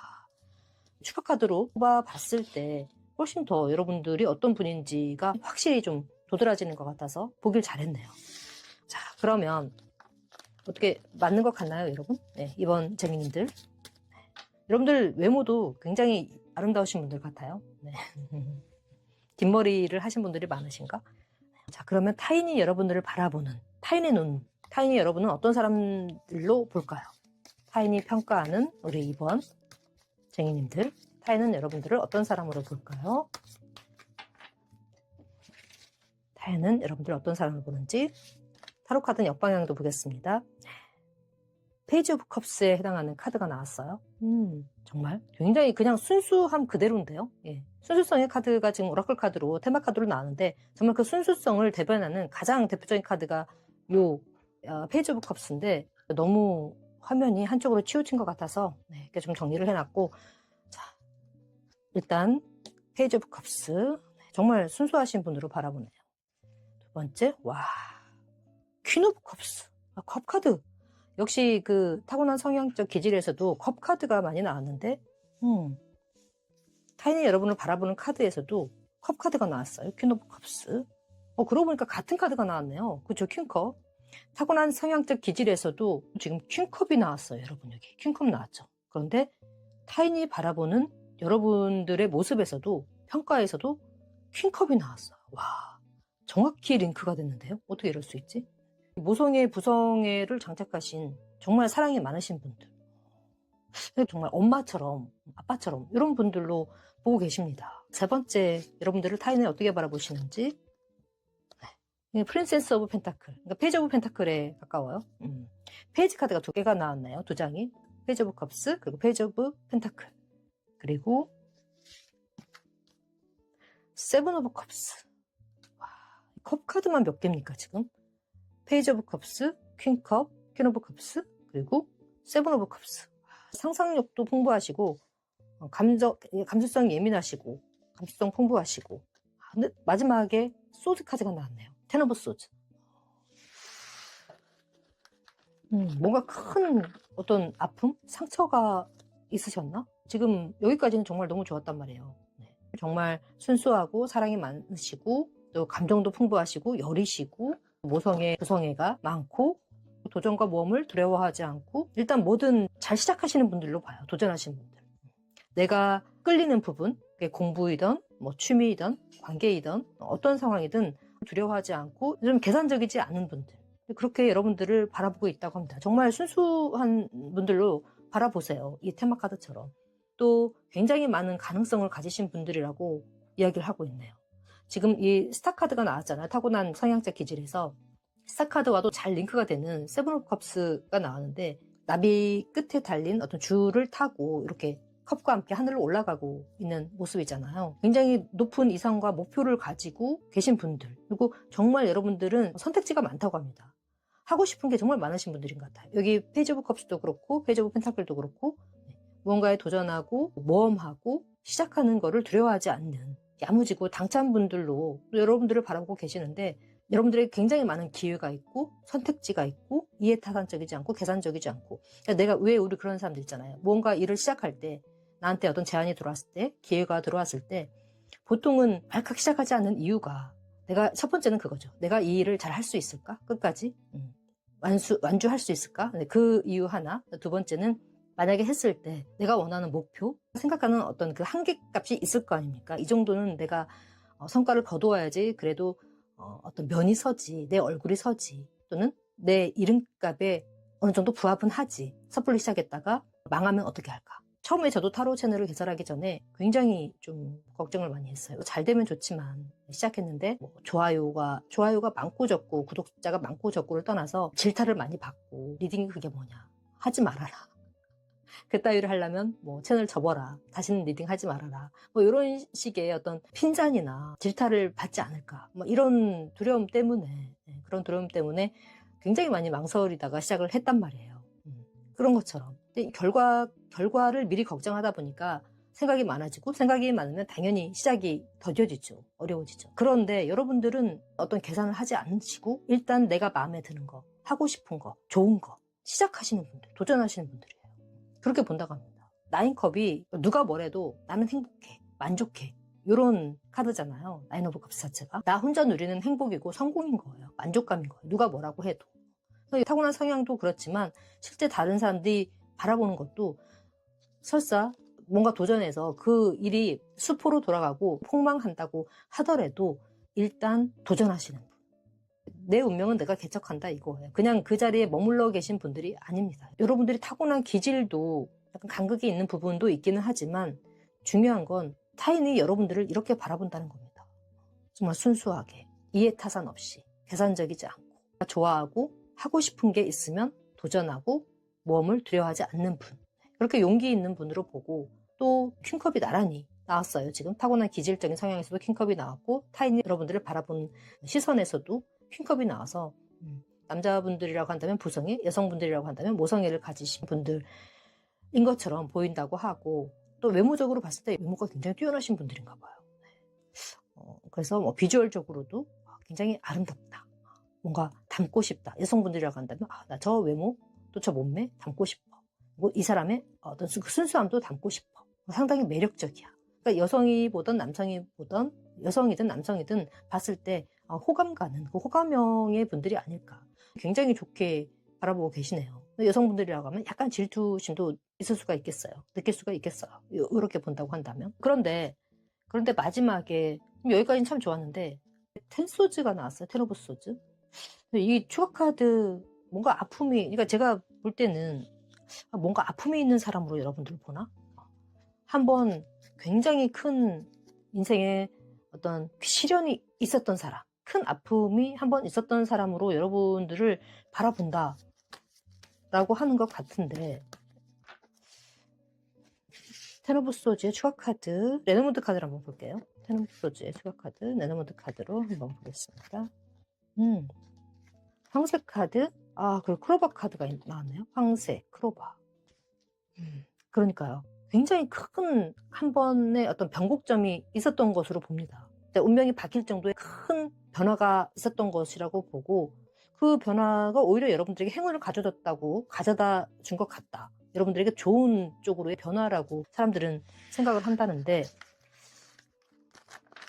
추가 카드로 뽑아봤을 때 훨씬 더 여러분들이 어떤 분인지가 확실히 좀 도드라지는 것 같아서 보길 잘했네요. 자, 그러면 어떻게 맞는 것 같나요, 여러분? 네, 이번 쟁이님들. 여러분들 외모도 굉장히 아름다우신 분들 같아요. 네. 긴 머리를 하신 분들이 많으신가? 자, 그러면 타인이 여러분들을 바라보는 타인의 눈, 타인이 여러분은 어떤 사람들로 볼까요? 타인이 평가하는 우리 이번 쟁이님들, 타인은 여러분들을 어떤 사람으로 볼까요? 타인은 여러분들을 어떤 사람으로 보는지 타로 카드는 역방향도 보겠습니다. 페이지 오브 컵스에 해당하는 카드가 나왔어요. 정말 굉장히 그냥 순수함 그대로인데요. 예. 순수성의 카드가 지금 오라클 카드로 테마 카드로 나왔는데 정말 그 순수성을 대변하는 가장 대표적인 카드가 요 페이지 오브 컵스인데 너무 화면이 한쪽으로 치우친 것 같아서 이렇게 좀 정리를 해놨고, 자, 일단 페이지 오브 컵스 정말 순수하신 분으로 바라보네요. 두 번째, 와, 퀸 오브 컵스, 컵 카드. 역시 그 타고난 성향적 기질에서도 컵 카드가 많이 나왔는데 타인이 여러분을 바라보는 카드에서도 컵 카드가 나왔어요. 퀸 오브 컵스. 그러고 보니까 같은 카드가 나왔네요. 그죠? 퀸컵. 타고난 성향적 기질에서도 지금 퀸컵이 나왔어요. 여러분 여기 퀸컵 나왔죠. 그런데 타인이 바라보는 여러분들의 모습에서도 평가에서도 퀸컵이 나왔어요. 와, 정확히 링크가 됐는데요. 어떻게 이럴 수 있지? 모성애, 부성애를 장착하신 정말 사랑이 많으신 분들, 정말 엄마처럼 아빠처럼 이런 분들로 보고 계십니다. 세 번째, 여러분들을 타인을 어떻게 바라보시는지, 프린세스 오브 펜타클, 그러니까 페이지 오브 펜타클에 가까워요. 페이지 카드가 두 개가 나왔네요. 두 장이 페이지 오브 컵스 그리고 페이지 오브 펜타클, 그리고 세븐 오브 컵스. 와, 컵 카드만 몇 개입니까 지금? 페이지 오브 컵스, 퀸컵, 퀸 오브 컵스, 그리고 세븐 오브 컵스. 상상력도 풍부하시고 감수성이 예민하시고 감수성 풍부하시고, 근데 마지막에 소드 카드가 나왔네요. 텐 오브 소드. 뭔가 큰 어떤 아픔? 상처가 있으셨나? 지금 여기까지는 정말 너무 좋았단 말이에요. 네. 정말 순수하고 사랑이 많으시고 또 감정도 풍부하시고 여리시고 모성애, 부성애가 많고 도전과 모험을 두려워하지 않고 일단 뭐든 잘 시작하시는 분들로 봐요. 도전하시는 분들. 내가 끌리는 부분, 그게 공부이든 뭐 취미이든 관계이든 어떤 상황이든 두려워하지 않고 좀 계산적이지 않은 분들. 그렇게 여러분들을 바라보고 있다고 합니다. 정말 순수한 분들로 바라보세요. 이 테마카드처럼. 또 굉장히 많은 가능성을 가지신 분들이라고 이야기를 하고 있네요. 지금 이 스타카드가 나왔잖아요. 타고난 성향적 기질에서 스타카드와도 잘 링크가 되는 세븐 오브 컵스가 나왔는데 나비 끝에 달린 어떤 줄을 타고 이렇게 컵과 함께 하늘로 올라가고 있는 모습이잖아요. 굉장히 높은 이상과 목표를 가지고 계신 분들, 그리고 정말 여러분들은 선택지가 많다고 합니다. 하고 싶은 게 정말 많으신 분들인 것 같아요. 여기 페이지 오브 컵스도 그렇고 페이지 오브 펜타클도 그렇고 무언가에 도전하고 모험하고 시작하는 거를 두려워하지 않는 야무지고 당찬 분들로 여러분들을 바라보고 계시는데 여러분들에게 굉장히 많은 기회가 있고 선택지가 있고 이해타산적이지 않고 계산적이지 않고 그러니까 내가 왜 우리 그런 사람들 있잖아요. 무언가 일을 시작할 때 나한테 어떤 제안이 들어왔을 때 기회가 들어왔을 때 보통은 발칵 시작하지 않는 이유가 내가 첫 번째는 그거죠. 내가 이 일을 잘 할 수 있을까? 끝까지 완주할 수 있을까? 그 이유 하나. 두 번째는 만약에 했을 때 내가 원하는 목표, 생각하는 어떤 그 한계값이 있을 거 아닙니까? 이 정도는 내가 성과를 거두어야지 그래도 어떤 면이 서지, 내 얼굴이 서지, 또는 내 이름값에 어느 정도 부합은 하지. 섣불리 시작했다가 망하면 어떻게 할까? 처음에 저도 타로 채널을 개설하기 전에 굉장히 좀 걱정을 많이 했어요. 잘 되면 좋지만 시작했는데 뭐 좋아요가 많고 적고 구독자가 많고 적고를 떠나서 질타를 많이 받고 리딩이 그게 뭐냐? 하지 말아라. 그따위를 하려면 뭐 채널 접어라. 다시는 리딩 하지 말아라. 뭐 이런 식의 어떤 핀잔이나 질타를 받지 않을까. 뭐 이런 두려움 때문에 그런 두려움 때문에 굉장히 많이 망설이다가 시작을 했단 말이에요. 그런 것처럼. 근데 결과를 미리 걱정하다 보니까 생각이 많아지고 생각이 많으면 당연히 시작이 더뎌지죠. 어려워지죠. 그런데 여러분들은 어떤 계산을 하지 않으시고 일단 내가 마음에 드는 거, 하고 싶은 거, 좋은 거 시작하시는 분들, 도전하시는 분들이에요. 그렇게 본다고 합니다. 나인컵이 누가 뭐래도 나는 행복해, 만족해. 이런 카드잖아요. 나인 오브 컵스 자체가. 나 혼자 누리는 행복이고 성공인 거예요. 만족감인 거예요. 누가 뭐라고 해도. 타고난 성향도 그렇지만 실제 다른 사람들이 바라보는 것도 설사 뭔가 도전해서 그 일이 수포로 돌아가고 폭망한다고 하더라도 일단 도전하시는 분. 내 운명은 내가 개척한다 이거예요. 그냥 그 자리에 머물러 계신 분들이 아닙니다. 여러분들이 타고난 기질도 약간 간극이 있는 부분도 있기는 하지만 중요한 건 타인이 여러분들을 이렇게 바라본다는 겁니다. 정말 순수하게 이해타산 없이 계산적이지 않고 좋아하고 하고 싶은 게 있으면 도전하고 모험을 두려워하지 않는 분. 그렇게 용기 있는 분으로 보고 또 퀸컵이 나란히 나왔어요. 지금 타고난 기질적인 성향에서도 퀸컵이 나왔고 타인이 여러분들을 바라본 시선에서도 퀸컵이 나와서 남자분들이라고 한다면 부성애, 여성분들이라고 한다면 모성애를 가지신 분들인 것처럼 보인다고 하고 또 외모적으로 봤을 때 외모가 굉장히 뛰어나신 분들인가 봐요. 그래서 뭐 비주얼적으로도 굉장히 아름답다. 뭔가 닮고 싶다. 여성분들이라고 한다면 나 저 외모 또 저 몸매 닮고 싶어. 그리고 이 사람의 어떤 순수함도 닮고 싶어. 상당히 매력적이야. 그러니까 여성이 보던 남성이 보던 여성이든 남성이든 봤을 때 호감 가는 그 호감형의 분들이 아닐까. 굉장히 좋게 바라보고 계시네요. 여성분들이라고 하면 약간 질투심도 있을 수가 있겠어요. 느낄 수가 있겠어요. 이렇게 본다고 한다면. 그런데 마지막에 여기까지는 참 좋았는데 텐소즈가 나왔어요. 텐 오브 소즈. 이 추가 카드 뭔가 아픔이 그러니까 제가 볼 때는 뭔가 아픔이 있는 사람으로 여러분들 보나? 한번 굉장히 큰 인생에 어떤 시련이 있었던 사람, 큰 아픔이 한번 있었던 사람으로 여러분들을 바라본다 라고 하는 것 같은데 텐 오브 소즈의 추가 카드 레너먼드 카드를 한번 볼게요. 텐 오브 소즈의 추가 카드 레너먼드 카드로 한번 보겠습니다. 황색 카드 그리고 크로바 카드가 나왔네요. 황색 크로바. 그러니까요. 굉장히 큰 한 번의 어떤 변곡점이 있었던 것으로 봅니다. 운명이 바뀔 정도의 큰 변화가 있었던 것이라고 보고 그 변화가 오히려 여러분들에게 행운을 가져다 준 것 같다. 여러분들에게 좋은 쪽으로의 변화라고 사람들은 생각을 한다는데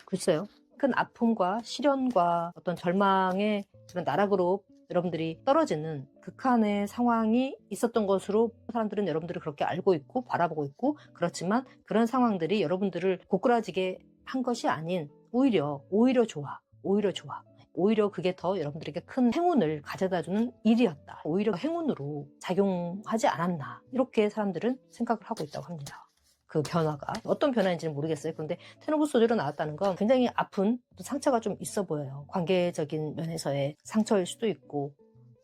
글쎄요. 큰 아픔과 시련과 어떤 절망의 그런 나락으로 여러분들이 떨어지는 극한의 상황이 있었던 것으로 사람들은 여러분들을 그렇게 알고 있고 바라보고 있고, 그렇지만 그런 상황들이 여러분들을 고꾸라지게 한 것이 아닌 오히려 좋아. 오히려 그게 더 여러분들에게 큰 행운을 가져다주는 일이었다. 오히려 행운으로 작용하지 않았나. 이렇게 사람들은 생각을 하고 있다고 합니다. 그 변화가 어떤 변화인지는 모르겠어요. 그런데 텐 오브 소드로 나왔다는 건 굉장히 아픈 상처가 좀 있어 보여요. 관계적인 면에서의 상처일 수도 있고,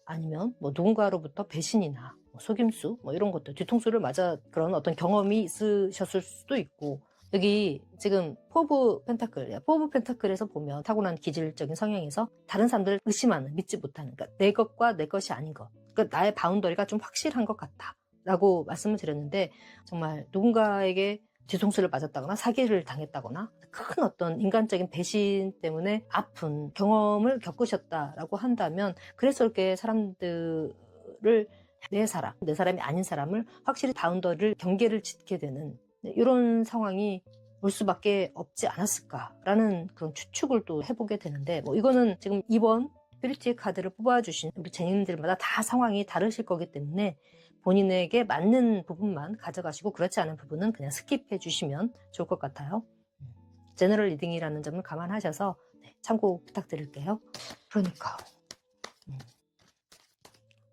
아니면 뭐 누군가로부터 배신이나 속임수 이런 것들, 뒤통수를 맞아 그런 어떤 경험이 있으셨을 수도 있고, 여기 지금 포 오브 펜타클에서 보면 타고난 기질적인 성향에서 다른 사람들을 의심하는, 믿지 못하는, 그러니까 내 것과 내 것이 아닌 것, 그러니까 나의 바운더리가 좀 확실한 것 같다 라고 말씀을 드렸는데, 정말 누군가에게 뒤통수를 맞았다거나 사기를 당했다거나 큰 어떤 인간적인 배신 때문에 아픈 경험을 겪으셨다라고 한다면, 그래서 이렇게 사람들을 내 사람이 아닌 사람을 확실히 바운더리를 경계를 짓게 되는 이런 상황이 올 수밖에 없지 않았을까라는 그런 추측을 또 해보게 되는데, 이거는 지금 이번 뷰리티 카드를 뽑아주신 우리 제님들마다 다 상황이 다르실 거기 때문에 본인에게 맞는 부분만 가져가시고, 그렇지 않은 부분은 그냥 스킵해 주시면 좋을 것 같아요. 제너럴 리딩이라는 점을 감안하셔서 참고 부탁드릴게요. 그러니까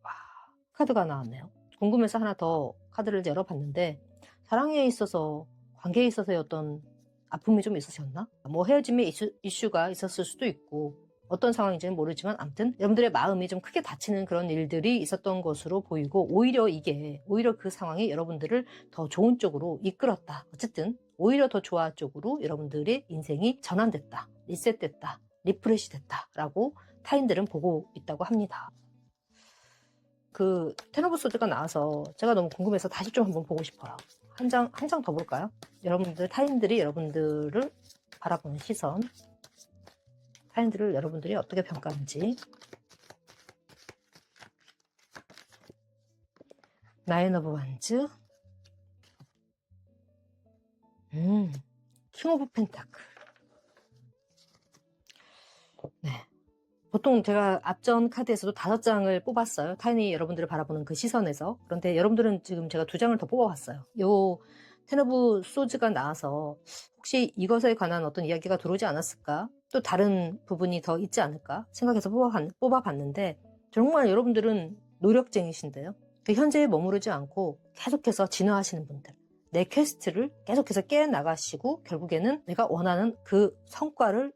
와, 카드가 나왔네요. 궁금해서 하나 더 카드를 열어봤는데, 사랑에 있어서, 관계에 있어서의 어떤 아픔이 좀 있으셨나? 헤어짐의 이슈가 있었을 수도 있고, 어떤 상황인지는 모르지만 아무튼 여러분들의 마음이 좀 크게 다치는 그런 일들이 있었던 것으로 보이고, 오히려 그 상황이 여러분들을 더 좋은 쪽으로 이끌었다. 어쨌든 오히려 더 좋아 쪽으로 여러분들의 인생이 전환됐다, 리셋됐다, 리프레시 됐다 라고 타인들은 보고 있다고 합니다. 그 텐 오브 소드가 나와서 제가 너무 궁금해서 다시 좀 한번 보고 싶어요. 한 장 더 볼까요? 타인들이 여러분들을 바라보는 시선, 타인들을 여러분들이 어떻게 평가하는지. 나인 오브 완즈, 킹 오브 펜타클. 네. 보통 제가 앞전 카드에서도 5장을 뽑았어요. 타인이 여러분들을 바라보는 그 시선에서. 그런데 여러분들은 지금 제가 2장을 더 뽑아봤어요. 요 텐 오브 소즈가 나와서 혹시 이것에 관한 어떤 이야기가 들어오지 않았을까? 또 다른 부분이 더 있지 않을까? 생각해서 뽑아봤는데, 정말 여러분들은 노력쟁이신데요. 그 현재에 머무르지 않고 계속해서 진화하시는 분들. 내 퀘스트를 계속해서 깨나가시고 결국에는 내가 원하는 그 성과를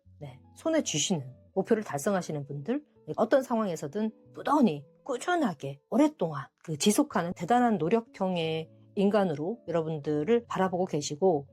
손에 쥐시는, 목표를 달성하시는 분들, 어떤 상황에서든 부단히 꾸준하게 오랫동안 그 지속하는 대단한 노력형의 인간으로 여러분들을 바라보고 계시고,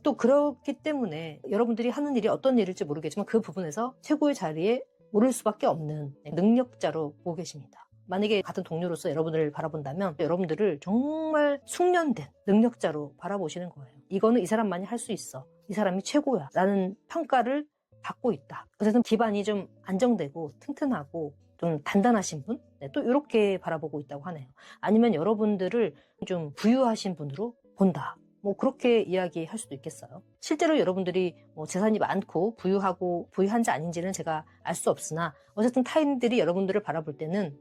또 그렇기 때문에 여러분들이 하는 일이 어떤 일일지 모르겠지만 그 부분에서 최고의 자리에 오를 수밖에 없는 능력자로 보고 계십니다. 만약에 같은 동료로서 여러분들을 바라본다면 여러분들을 정말 숙련된 능력자로 바라보시는 거예요. 이거는 이 사람만이 할 수 있어, 이 사람이 최고야 라는 평가를 받고 있다. 그래서 기반이 좀 안정되고 튼튼하고 좀 단단하신 분? 또 이렇게 바라보고 있다고 하네요. 아니면 여러분들을 좀 부유하신 분으로 본다. 그렇게 이야기할 수도 있겠어요. 실제로 여러분들이 재산이 많고 부유한지 아닌지는 제가 알 수 없으나, 어쨌든 타인들이 여러분들을 바라볼 때는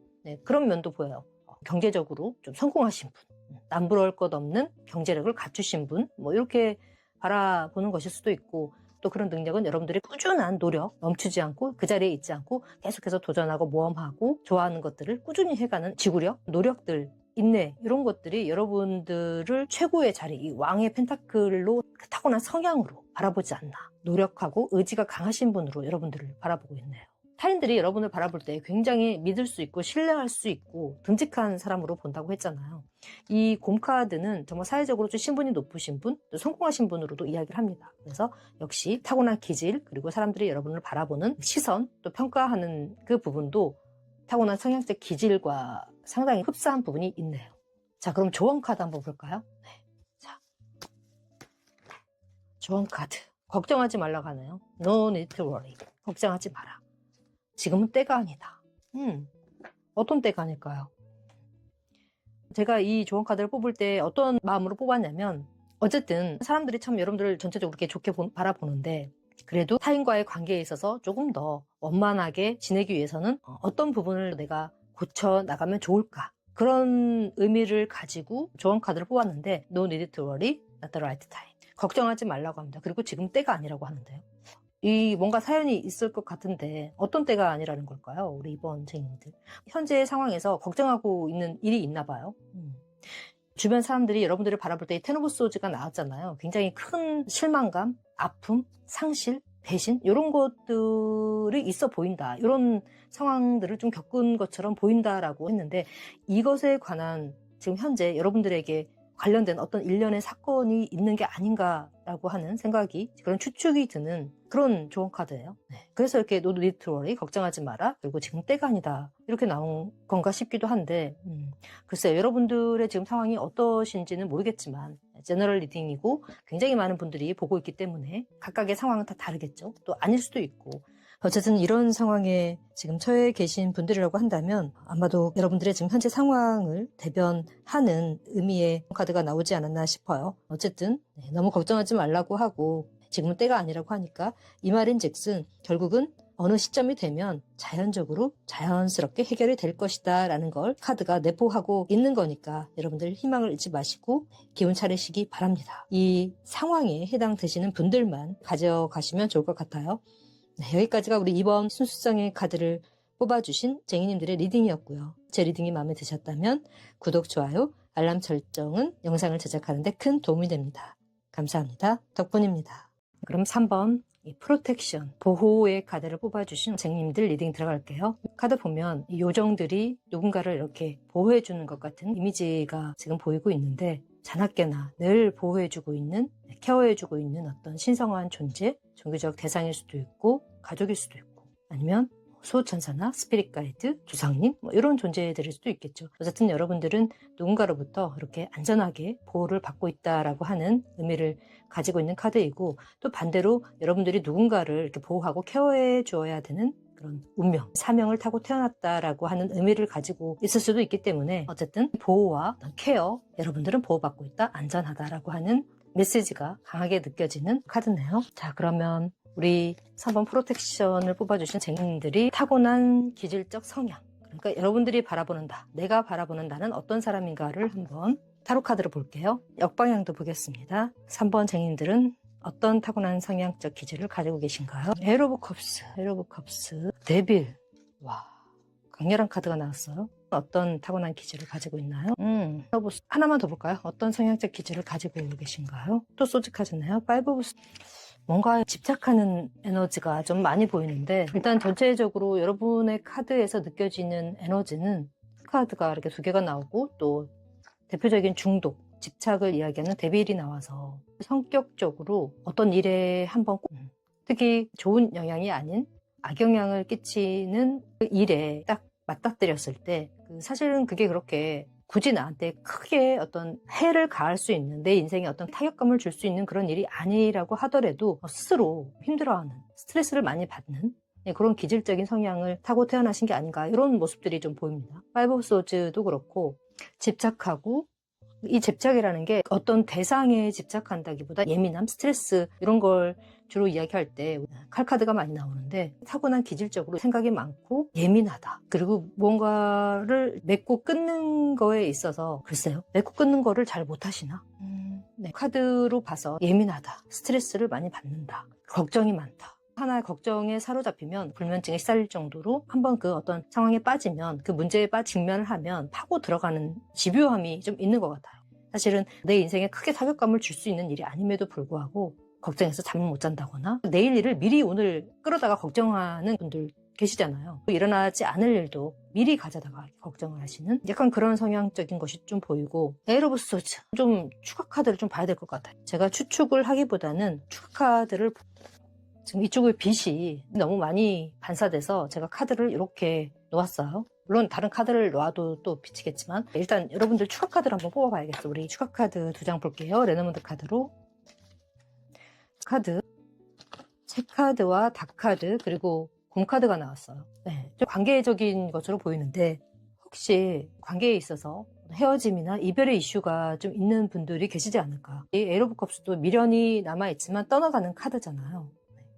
그런 면도 보여요. 경제적으로 좀 성공하신 분, 남부러울 것 없는 경제력을 갖추신 분, 이렇게 바라보는 것일 수도 있고, 또 그런 능력은 여러분들의 꾸준한 노력, 멈추지 않고 그 자리에 있지 않고 계속해서 도전하고 모험하고 좋아하는 것들을 꾸준히 해가는 지구력, 노력들, 인내, 이런 것들이 여러분들을 최고의 자리, 이 왕의 펜타클로 타고난 성향으로 바라보지 않나. 노력하고 의지가 강하신 분으로 여러분들을 바라보고 있네요. 타인들이 여러분을 바라볼 때 굉장히 믿을 수 있고 신뢰할 수 있고 듬직한 사람으로 본다고 했잖아요. 이 곰카드는 정말 사회적으로 좀 신분이 높으신 분, 또 성공하신 분으로도 이야기를 합니다. 그래서 역시 타고난 기질, 그리고 사람들이 여러분을 바라보는 시선, 또 평가하는 그 부분도 타고난 성향적 기질과 상당히 흡사한 부분이 있네요. 자, 그럼 조언 카드 한번 볼까요? 네. 자, 조언 카드. 걱정하지 말라고 하네요. No need to worry. 걱정하지 마라. 지금은 때가 아니다. 어떤 때가 아닐까요? 제가 이 조언 카드를 뽑을 때 어떤 마음으로 뽑았냐면, 어쨌든 사람들이 참 여러분들을 전체적으로 이렇게 좋게 바라보는데, 그래도 타인과의 관계에 있어서 조금 더 원만하게 지내기 위해서는 어떤 부분을 내가 고쳐 나가면 좋을까, 그런 의미를 가지고 조언 카드를 뽑았는데 No need to worry, not the right time. 걱정하지 말라고 합니다. 그리고 지금 때가 아니라고 하는데요. 이 뭔가 사연이 있을 것 같은데 어떤 때가 아니라는 걸까요? 우리 이번 쟁이들. 현재 상황에서 걱정하고 있는 일이 있나 봐요. 주변 사람들이 여러분들을 바라볼 때 텐 오브 소즈가 나왔잖아요. 굉장히 큰 실망감, 아픔, 상실, 배신, 이런 것들이 있어 보인다. 이런 상황들을 좀 겪은 것처럼 보인다라고 했는데, 이것에 관한 지금 현재 여러분들에게 관련된 어떤 일련의 사건이 있는 게 아닌가라고 하는 생각이, 그런 추측이 드는 그런 조언 카드예요. 그래서 이렇게 No need to worry, 걱정하지 마라, 그리고 지금 때가 아니다, 이렇게 나온 건가 싶기도 한데, 글쎄요, 여러분들의 지금 상황이 어떠신지는 모르겠지만 제너럴 리딩이고 굉장히 많은 분들이 보고 있기 때문에 각각의 상황은 다 다르겠죠. 또 아닐 수도 있고. 어쨌든 이런 상황에 지금 처해 계신 분들이라고 한다면 아마도 여러분들의 지금 현재 상황을 대변하는 의미의 카드가 나오지 않았나 싶어요. 어쨌든 너무 걱정하지 말라고 하고 지금은 때가 아니라고 하니까 이 말인즉슨 결국은 어느 시점이 되면 자연적으로 자연스럽게 해결이 될 것이다 라는 걸 카드가 내포하고 있는 거니까 여러분들 희망을 잃지 마시고 기운 차리시기 바랍니다. 이 상황에 해당되시는 분들만 가져가시면 좋을 것 같아요. 네, 여기까지가 우리 이번 순수성의 카드를 뽑아주신 쟁이님들의 리딩이었고요. 제 리딩이 마음에 드셨다면 구독, 좋아요, 알람 설정은 영상을 제작하는 데 큰 도움이 됩니다. 감사합니다. 덕분입니다. 그럼 3번 이 프로텍션, 보호의 카드를 뽑아주신 쟁님들 리딩 들어갈게요. 카드 보면 이 요정들이 누군가를 이렇게 보호해주는 것 같은 이미지가 지금 보이고 있는데, 자나깨나 늘 보호해주고 있는, 케어해주고 있는 어떤 신성한 존재, 종교적 대상일 수도 있고 가족일 수도 있고, 아니면 소천사나 스피릿 가이드, 조상님, 이런 존재들일 수도 있겠죠. 어쨌든 여러분들은 누군가로부터 이렇게 안전하게 보호를 받고 있다라고 하는 의미를 가지고 있는 카드이고, 또 반대로 여러분들이 누군가를 이렇게 보호하고 케어해 주어야 되는 그런 운명, 사명을 타고 태어났다라고 하는 의미를 가지고 있을 수도 있기 때문에, 어쨌든 보호와 케어, 여러분들은 보호받고 있다, 안전하다라고 하는 메시지가 강하게 느껴지는 카드네요. 자, 그러면 우리 3번 프로텍션을 뽑아주신 쟁이님들이 타고난 기질적 성향, 그러니까 여러분들이 바라보는 나, 내가 바라보는 나는 어떤 사람인가를 한번 타로 카드로 볼게요. 역방향도 보겠습니다. 3번 쟁이님들은 어떤 타고난 성향적 기질을 가지고 계신가요? 에이스 오브 컵스, 데빌. 와, 강렬한 카드가 나왔어요. 어떤 타고난 기질을 가지고 있나요? 하나만 더 볼까요? 어떤 성향적 기질을 가지고 계신가요? 또 소직하셨나요? 파이브 오브 뭔가 집착하는 에너지가 좀 많이 보이는데, 일단 전체적으로 여러분의 카드에서 느껴지는 에너지는 카드가 이렇게 2개가 나오고, 또 대표적인 중독, 집착을 이야기하는 데빌이 나와서 성격적으로 어떤 일에 한번 특히 좋은 영향이 아닌 악영향을 끼치는 그 일에 딱 맞닥뜨렸을 때, 사실은 그게 그렇게 굳이 나한테 크게 어떤 해를 가할 수 있는, 내 인생에 어떤 타격감을 줄 수 있는 그런 일이 아니라고 하더라도 스스로 힘들어하는, 스트레스를 많이 받는 그런 기질적인 성향을 타고 태어나신 게 아닌가, 이런 모습들이 좀 보입니다. 파이브 오브 소즈도 그렇고, 집착하고, 이 집착이라는 게 어떤 대상에 집착한다기보다 예민함, 스트레스, 이런 걸 주로 이야기할 때 칼카드가 많이 나오는데, 타고난 기질적으로 생각이 많고 예민하다, 그리고 뭔가를 맺고 끊는 거에 있어서 글쎄요, 맺고 끊는 거를 잘 못하시나? 네, 카드로 봐서 예민하다, 스트레스를 많이 받는다, 걱정이 많다, 하나의 걱정에 사로잡히면 불면증에 시달릴 정도로 한번 그 어떤 상황에 빠지면, 그 문제에 직면을 하면 파고 들어가는 집요함이 좀 있는 것 같아요. 사실은 내 인생에 크게 타격감을 줄 수 있는 일이 아님에도 불구하고 걱정해서 잠을 못 잔다거나, 내일 일을 미리 오늘 끌어다가 걱정하는 분들 계시잖아요. 일어나지 않을 일도 미리 가져다가 걱정을 하시는 약간 그런 성향적인 것이 좀 보이고, 에이스 오브 소즈, 좀 추가 카드를 좀 봐야 될 것 같아요. 제가 추측을 하기보다는 추가 카드를, 지금 이쪽의 빛이 너무 많이 반사돼서 제가 카드를 이렇게 놓았어요. 물론 다른 카드를 놓아도 또 비치겠지만, 일단 여러분들 추가 카드를 한번 뽑아봐야겠어. 우리 추가 카드 2장 볼게요. 레너먼드 카드로. 카드, 체카드와 닥카드, 그리고 곰카드가 나왔어요. 네, 좀 관계적인 것으로 보이는데, 혹시 관계에 있어서 헤어짐이나 이별의 이슈가 좀 있는 분들이 계시지 않을까. 이 에이스 오브 컵스도 미련이 남아있지만 떠나가는 카드잖아요.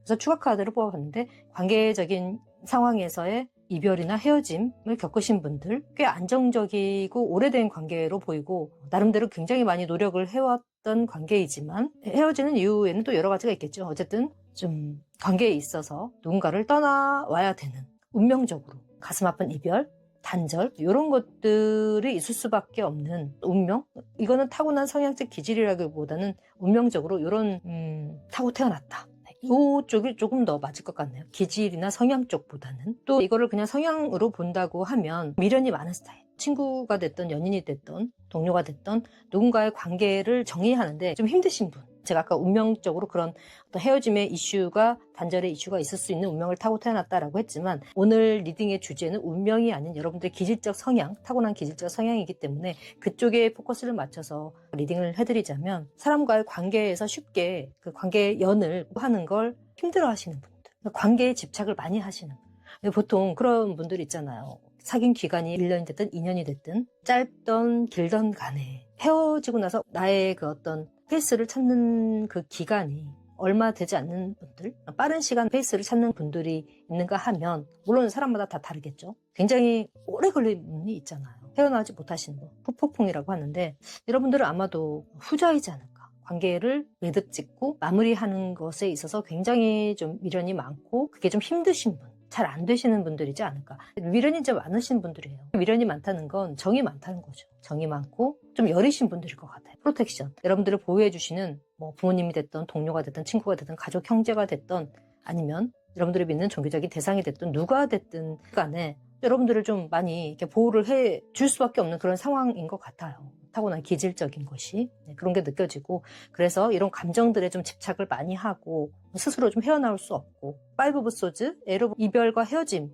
그래서 추가 카드를 뽑아봤는데 관계적인 상황에서의 이별이나 헤어짐을 겪으신 분들, 꽤 안정적이고 오래된 관계로 보이고 나름대로 굉장히 많이 노력을 해왔던 관계이지만 헤어지는 이유에는 또 여러 가지가 있겠죠. 어쨌든 좀 관계에 있어서 누군가를 떠나와야 되는, 운명적으로 가슴 아픈 이별, 단절, 이런 것들이 있을 수밖에 없는 운명? 이거는 타고난 성향적 기질이라기보다는 운명적으로 이런 타고 태어났다, 이쪽이 조금 더 맞을 것 같네요. 기질이나 성향 쪽보다는. 또 이거를 그냥 성향으로 본다고 하면 미련이 많은 스타일, 친구가 됐던 연인이 됐던 동료가 됐던 누군가의 관계를 정리하는데 좀 힘드신 분, 제가 아까 운명적으로 그런 어떤 헤어짐의 이슈가, 단절의 이슈가 있을 수 있는 운명을 타고 태어났다라고 했지만, 오늘 리딩의 주제는 운명이 아닌 여러분들의 기질적 성향, 타고난 기질적 성향이기 때문에 그쪽에 포커스를 맞춰서 리딩을 해드리자면, 사람과의 관계에서 쉽게 그 관계의 연을 하는 걸 힘들어 하시는 분들, 관계에 집착을 많이 하시는 분들, 보통 그런 분들 있잖아요. 사귄 기간이 1년이 됐든 2년이 됐든 짧던 길던 간에 헤어지고 나서 나의 그 어떤 페이스를 찾는 그 기간이 얼마 되지 않는 분들, 빠른 시간 페이스를 찾는 분들이 있는가 하면, 물론 사람마다 다 다르겠죠. 굉장히 오래 걸린 분이 있잖아요. 헤어나지 못하시는 분, 후폭풍이라고 하는데, 여러분들은 아마도 후자이지 않을까. 관계를 매듭 짓고 마무리하는 것에 있어서 굉장히 좀 미련이 많고 그게 좀 힘드신 분, 잘 안 되시는 분들이지 않을까. 미련이 좀 많으신 분들이에요. 미련이 많다는 건 정이 많다는 거죠. 정이 많고 좀 여리신 분들일 것 같아요. 프로텍션, 여러분들을 보호해주시는 뭐 부모님이 됐던 동료가 됐던 친구가 됐던 가족 형제가 됐던, 아니면 여러분들이 믿는 종교적인 대상이 됐던 누가 됐든 간에 여러분들을 좀 많이 이렇게 보호를 해줄 수밖에 없는 그런 상황인 것 같아요. 타고난 기질적인 것이, 그런 게 느껴지고, 그래서 이런 감정들에 좀 집착을 많이 하고 스스로 좀 헤어나올 수 없고, 파이브 오브 소즈, 에러, 이별과 헤어짐,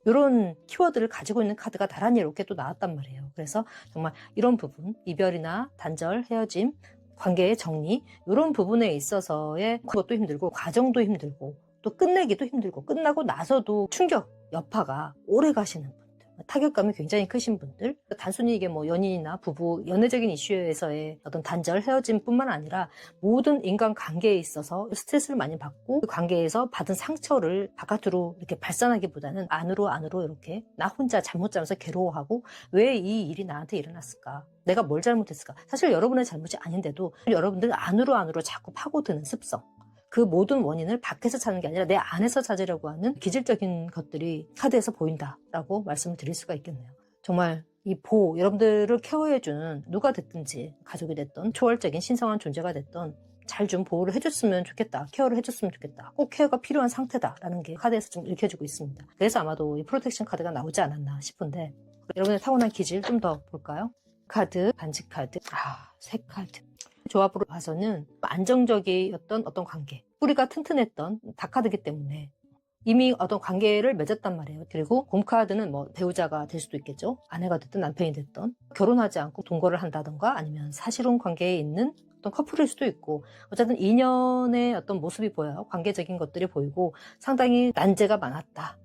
이런 키워드를 가지고 있는 카드가 나란히 이렇게 또 나왔단 말이에요. 그래서 정말 이런 부분, 이별이나 단절, 헤어짐, 관계의 정리, 이런 부분에 있어서의 것도 힘들고, 과정도 힘들고, 또 끝내기도 힘들고, 끝나고 나서도 충격, 여파가 오래 가시는 분들, 타격감이 굉장히 크신 분들, 단순히 이게 뭐 연인이나 부부, 연애적인 이슈에서의 어떤 단절, 헤어짐뿐만 아니라 모든 인간 관계에 있어서 스트레스를 많이 받고, 그 관계에서 받은 상처를 바깥으로 이렇게 발산하기보다는 안으로 이렇게 나 혼자 잠 못 자면서 괴로워하고, 왜 이 일이 나한테 일어났을까? 내가 뭘 잘못했을까? 사실 여러분의 잘못이 아닌데도 여러분들 안으로 자꾸 파고드는 습성, 그 모든 원인을 밖에서 찾는 게 아니라 내 안에서 찾으려고 하는 기질적인 것들이 카드에서 보인다라고 말씀을 드릴 수가 있겠네요. 정말 이 보호, 여러분들을 케어해주는 누가 됐든지, 가족이 됐던 초월적인 신성한 존재가 됐던, 잘 좀 보호를 해줬으면 좋겠다, 케어를 해줬으면 좋겠다, 꼭 케어가 필요한 상태다라는 게 카드에서 좀 읽혀지고 있습니다. 그래서 아마도 이 프로텍션 카드가 나오지 않았나 싶은데, 여러분의 타고난 기질 좀 더 볼까요? 카드, 반지 카드, 새 카드. 조합으로 봐서는 안정적이었던 어떤 관계, 뿌리가 튼튼했던 다카드이기 때문에 이미 어떤 관계를 맺었단 말이에요. 그리고 곰카드는 뭐 배우자가 될 수도 있겠죠. 아내가 됐든 남편이 됐든, 결혼하지 않고 동거를 한다던가 아니면 사실혼 관계에 있는 어떤 커플일 수도 있고, 어쨌든 인연의 어떤 모습이 보여요. 관계적인 것들이 보이고 상당히 난제가 많았다,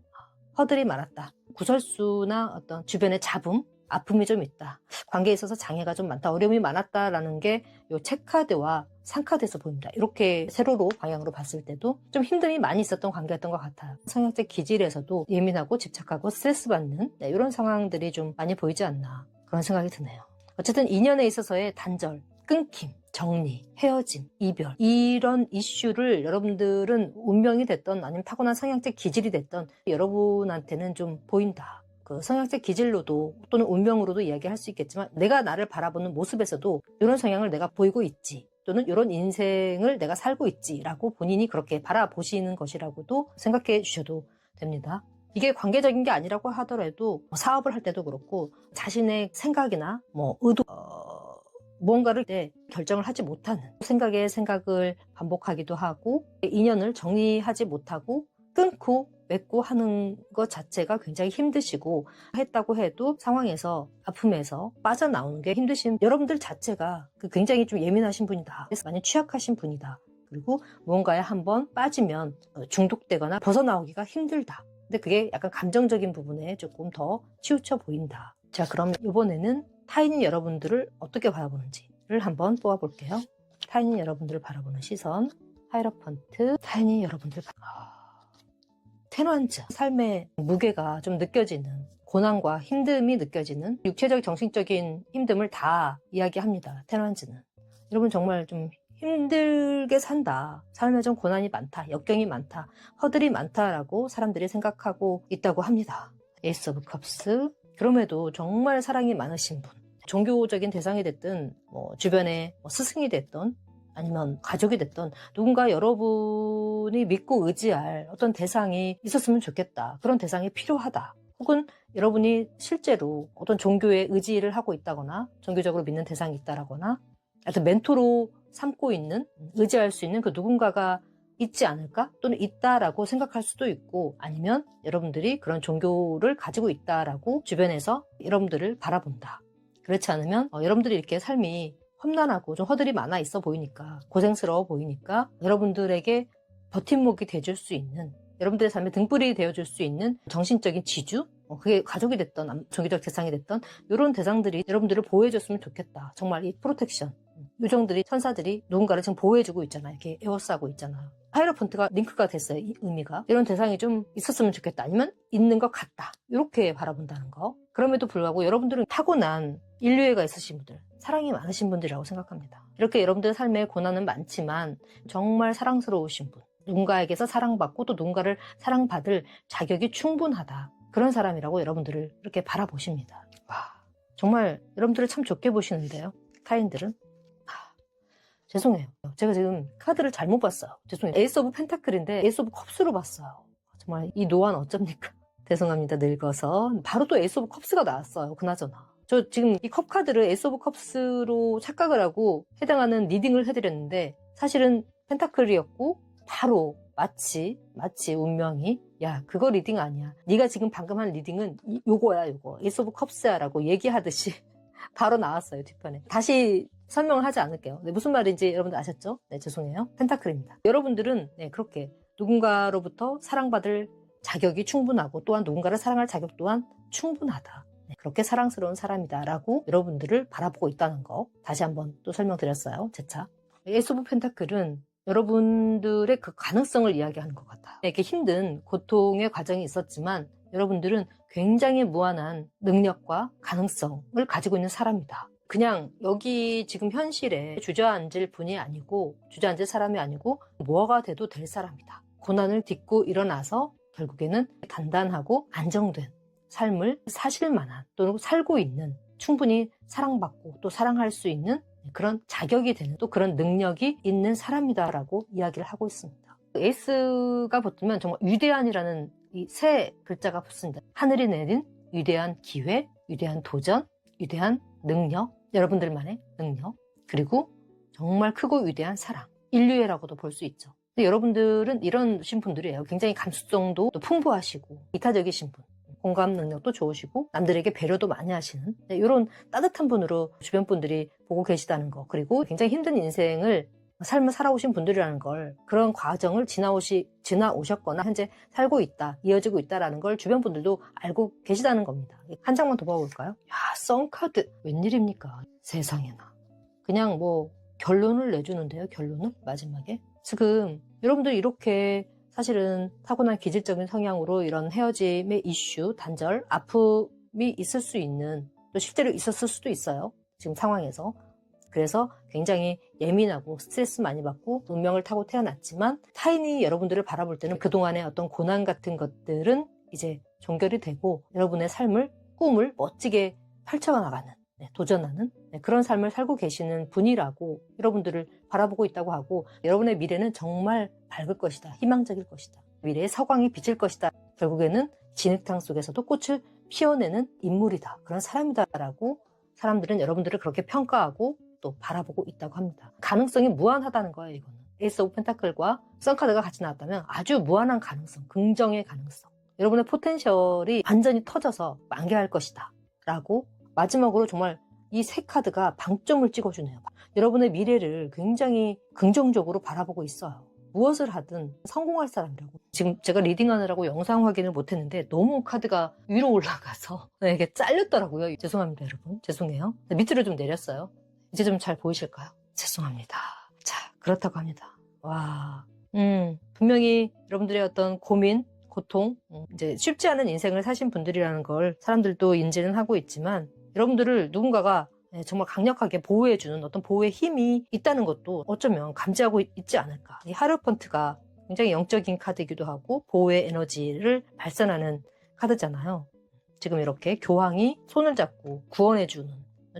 허들이 많았다, 구설수나 어떤 주변의 잡음, 아픔이 좀 있다, 관계에 있어서 장애가 좀 많다, 어려움이 많았다라는 게 요 책카드와 상카드에서 보입니다. 이렇게 세로로 방향으로 봤을 때도 좀 힘듦이 많이 있었던 관계였던 것 같아요. 성향적 기질에서도 예민하고 집착하고 스트레스 받는 이런 상황들이 좀 많이 보이지 않나, 그런 생각이 드네요. 어쨌든 인연에 있어서의 단절, 끊김, 정리, 헤어짐, 이별, 이런 이슈를 여러분들은 운명이 됐던 아니면 타고난 성향적 기질이 됐던 여러분한테는 좀 보인다. 그 성향적 기질로도 또는 운명으로도 이야기할 수 있겠지만, 내가 나를 바라보는 모습에서도 이런 성향을 내가 보이고 있지, 또는 이런 인생을 내가 살고 있지라고 본인이 그렇게 바라보시는 것이라고도 생각해 주셔도 됩니다. 이게 관계적인 게 아니라고 하더라도 사업을 할 때도 그렇고, 자신의 생각이나 뭐 의도, 무언가를 때 결정을 하지 못하는, 생각을 반복하기도 하고, 인연을 정리하지 못하고 끊고 맺고 하는 것 자체가 굉장히 힘드시고, 했다고 해도 상황에서, 아픔에서 빠져나오는 게 힘드신 여러분들 자체가 굉장히 좀 예민하신 분이다, 많이 취약하신 분이다, 그리고 무언가에 한번 빠지면 중독되거나 벗어나오기가 힘들다, 근데 그게 약간 감정적인 부분에 조금 더 치우쳐 보인다. 자, 그럼 이번에는 타인인 여러분들을 어떻게 바라보는지를 한번 뽑아볼게요. 타인인 여러분들을 바라보는 시선, 하이로펀트, 타인이 여러분들 텐완즈, 삶의 무게가 좀 느껴지는, 고난과 힘듦이 느껴지는, 육체적 정신적인 힘듦을 다 이야기합니다. 텐완즈는. 여러분 정말 좀 힘들게 산다, 삶에 좀 고난이 많다, 역경이 많다, 허들이 많다라고 사람들이 생각하고 있다고 합니다. 에이스 오브 컵스, 그럼에도 정말 사랑이 많으신 분, 종교적인 대상이 됐든 주변에 스승이 됐던 아니면 가족이 됐던 누군가 여러분이 믿고 의지할 어떤 대상이 있었으면 좋겠다, 그런 대상이 필요하다, 혹은 여러분이 실제로 어떤 종교에 의지를 하고 있다거나 종교적으로 믿는 대상이 있다거나 하여튼 멘토로 삼고 있는, 의지할 수 있는 그 누군가가 있지 않을까? 또는 있다라고 생각할 수도 있고, 아니면 여러분들이 그런 종교를 가지고 있다라고 주변에서 여러분들을 바라본다. 그렇지 않으면 여러분들이 이렇게 삶이 험난하고 좀 허들이 많아 있어 보이니까, 고생스러워 보이니까 여러분들에게 버팀목이 돼줄 수 있는, 여러분들의 삶에 등불이 되어줄 수 있는 정신적인 지주, 그게 가족이 됐던 종교적 대상이 됐던 이런 대상들이 여러분들을 보호해줬으면 좋겠다. 정말 이 프로텍션, 요정들이, 천사들이 누군가를 지금 보호해주고 있잖아요. 이렇게 에워싸고 있잖아요. 하이로펀트가 링크가 됐어요. 이 의미가. 이런 대상이 좀 있었으면 좋겠다, 아니면 있는 것 같다, 이렇게 바라본다는 거. 그럼에도 불구하고 여러분들은 타고난 인류애가 있으신 분들, 사랑이 많으신 분들이라고 생각합니다. 이렇게 여러분들의 삶에 고난은 많지만 정말 사랑스러우신 분, 누군가에게서 사랑받고 또 누군가를 사랑받을 자격이 충분하다, 그런 사람이라고 여러분들을 이렇게 바라보십니다. 와, 정말 여러분들을 참 좋게 보시는데요, 타인들은. 죄송해요. 제가 지금 카드를 잘못 봤어요. 죄송해요. 에이스 오브 펜타클인데 에이스 오브 컵스로 봤어요. 정말 이 노안 어쩝니까? 죄송합니다. 늙어서. 바로 또 에이스 오브 컵스가 나왔어요. 그나저나. 저 지금 이 컵 카드를 에이스 오브 컵스로 착각을 하고 해당하는 리딩을 해드렸는데 사실은 펜타클이었고, 바로 마치 운명이, 야, 그거 리딩 아니야, 네가 지금 방금 한 리딩은 요거야, 요거 에이스 오브 컵스야 라고 얘기하듯이 바로 나왔어요, 뒤편에. 다시 설명을 하지 않을게요. 네, 무슨 말인지 여러분들 아셨죠? 네, 죄송해요. 펜타클입니다. 여러분들은 그렇게 누군가로부터 사랑받을 자격이 충분하고, 또한 누군가를 사랑할 자격 또한 충분하다. 그렇게 사랑스러운 사람이다 라고 여러분들을 바라보고 있다는 거 다시 한번 또 설명드렸어요. 재차. 에이스 오브 펜타클은 여러분들의 그 가능성을 이야기하는 것 같아요. 이렇게 힘든 고통의 과정이 있었지만 여러분들은 굉장히 무한한 능력과 가능성을 가지고 있는 사람이다. 그냥 여기 지금 현실에 주저앉을 분이 아니고, 주저앉을 사람이 아니고 뭐가 돼도 될 사람이다. 고난을 딛고 일어나서 결국에는 단단하고 안정된 삶을 사실 만한, 또는 살고 있는, 충분히 사랑받고 또 사랑할 수 있는 그런 자격이 되는, 또 그런 능력이 있는 사람이다라고 이야기를 하고 있습니다. 에이스가 붙으면 정말 위대한이라는 이 세 글자가 붙습니다. 하늘이 내린 위대한 기회, 위대한 도전, 위대한 능력, 여러분들만의 능력, 그리고 정말 크고 위대한 사랑, 인류애라고도 볼 수 있죠. 근데 여러분들은 이런 분들이에요. 굉장히 감수성도 풍부하시고 이타적이신 분, 공감 능력도 좋으시고 남들에게 배려도 많이 하시는 이런 따뜻한 분으로 주변 분들이 보고 계시다는 거, 그리고 굉장히 힘든 삶을 살아오신 분들이라는 걸, 그런 과정을 지나오셨거나 현재 살고 있다, 이어지고 있다라는 걸 주변 분들도 알고 계시다는 겁니다. 한 장만 더 봐볼까요? 야, 썬카드 웬일입니까? 세상에나. 그냥 결론을 내주는데요. 결론을 마지막에. 지금 여러분들 이렇게 사실은 타고난 기질적인 성향으로 이런 헤어짐의 이슈, 단절, 아픔이 있을 수 있는, 또 실제로 있었을 수도 있어요. 지금 상황에서. 그래서 굉장히 예민하고 스트레스 많이 받고 운명을 타고 태어났지만, 타인이 여러분들을 바라볼 때는 그동안의 어떤 고난 같은 것들은 이제 종결이 되고 여러분의 삶을, 꿈을 멋지게 펼쳐나가는, 도전하는 그런 삶을 살고 계시는 분이라고 여러분들을 바라보고 있다고 하고, 여러분의 미래는 정말 밝을 것이다, 희망적일 것이다, 미래의 서광이 비칠 것이다, 결국에는 진흙탕 속에서도 꽃을 피워내는 인물이다, 그런 사람이다라고 사람들은 여러분들을 그렇게 평가하고 또 바라보고 있다고 합니다. 가능성이 무한하다는 거예요. 이거는 에이스 오브 펜타클과 선카드가 같이 나왔다면 아주 무한한 가능성, 긍정의 가능성, 여러분의 포텐셜이 완전히 터져서 만개할 것이다 라고 마지막으로 정말 이 세 카드가 방점을 찍어주네요. 여러분의 미래를 굉장히 긍정적으로 바라보고 있어요. 무엇을 하든 성공할 사람이라고. 지금 제가 리딩하느라고 영상 확인을 못했는데 너무 카드가 위로 올라가서 이게 잘렸더라고요. 죄송합니다, 여러분. 죄송해요. 밑으로 좀 내렸어요. 이제 좀 잘 보이실까요? 죄송합니다. 자, 그렇다고 합니다. 와, 분명히 여러분들의 어떤 고민, 고통, 이제 쉽지 않은 인생을 사신 분들이라는 걸 사람들도 인지는 하고 있지만 여러분들을 누군가가 정말 강력하게 보호해주는 어떤 보호의 힘이 있다는 것도 어쩌면 감지하고 있지 않을까. 이 하르펀트가 굉장히 영적인 카드이기도 하고 보호의 에너지를 발산하는 카드잖아요. 지금 이렇게 교황이 손을 잡고 구원해주는,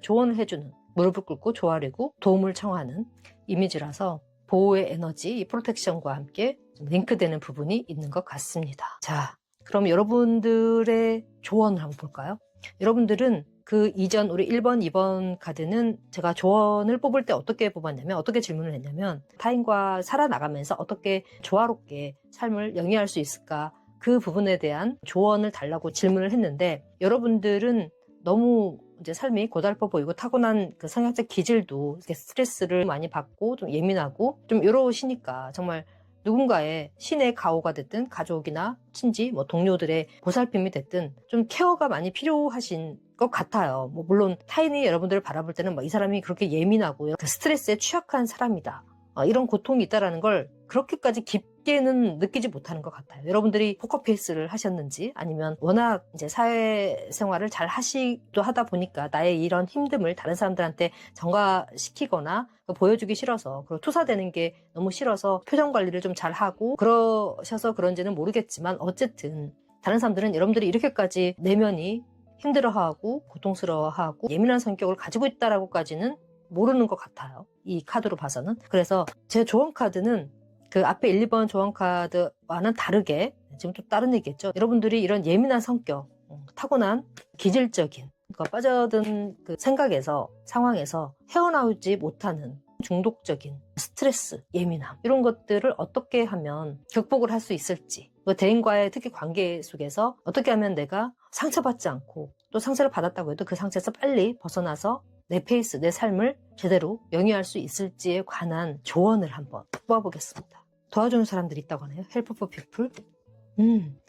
조언을 해주는, 무릎을 꿇고 조아리고 도움을 청하는 이미지라서 보호의 에너지, 이 프로텍션과 함께 좀 링크되는 부분이 있는 것 같습니다. 자, 그럼 여러분들의 조언을 한번 볼까요? 여러분들은 그 이전 우리 1번, 2번 카드는 제가 조언을 뽑을 때 어떻게 뽑았냐면, 어떻게 질문을 했냐면 타인과 살아나가면서 어떻게 조화롭게 삶을 영위할 수 있을까, 그 부분에 대한 조언을 달라고 질문을 했는데, 여러분들은 너무 이제 삶이 고달퍼 보이고 타고난 그 성향적 기질도 스트레스를 많이 받고 좀 예민하고 좀 이러시니까 정말 누군가의 신의 가호가 됐든 가족이나 친지, 뭐 동료들의 보살핌이 됐든 좀 케어가 많이 필요하신 것 같아요. 뭐 물론 타인이 여러분들을 바라볼 때는 뭐 이 사람이 그렇게 예민하고 그 스트레스에 취약한 사람이다, 이런 고통이 있다라는 걸 그렇게까지 깊게는 느끼지 못하는 것 같아요. 여러분들이 포커페이스를 하셨는지 아니면 워낙 이제 사회생활을 잘 하시기도 하다 보니까 나의 이런 힘듦을 다른 사람들한테 전가시키거나 보여주기 싫어서, 그리고 투사되는 게 너무 싫어서 표정 관리를 좀 잘하고 그러셔서 그런지는 모르겠지만 어쨌든 다른 사람들은 여러분들이 이렇게까지 내면이 힘들어하고 고통스러워하고 예민한 성격을 가지고 있다라고까지는 모르는 것 같아요. 이 카드로 봐서는. 그래서 제 조언 카드는 그 앞에 1, 2번 조언 카드와는 다르게, 지금 또 다른 얘기겠죠. 여러분들이 이런 예민한 성격, 타고난 기질적인, 그러니까 빠져든 그 생각에서, 상황에서 헤어나오지 못하는 중독적인 스트레스, 예민함, 이런 것들을 어떻게 하면 극복을 할 수 있을지, 대인과의 특히 관계 속에서 어떻게 하면 내가 상처받지 않고, 또 상처를 받았다고 해도 그 상처에서 빨리 벗어나서 내 페이스, 내 삶을 제대로 영위할 수 있을지에 관한 조언을 한번 뽑아보겠습니다. 도와주는 사람들이 있다고 하네요. Help for people.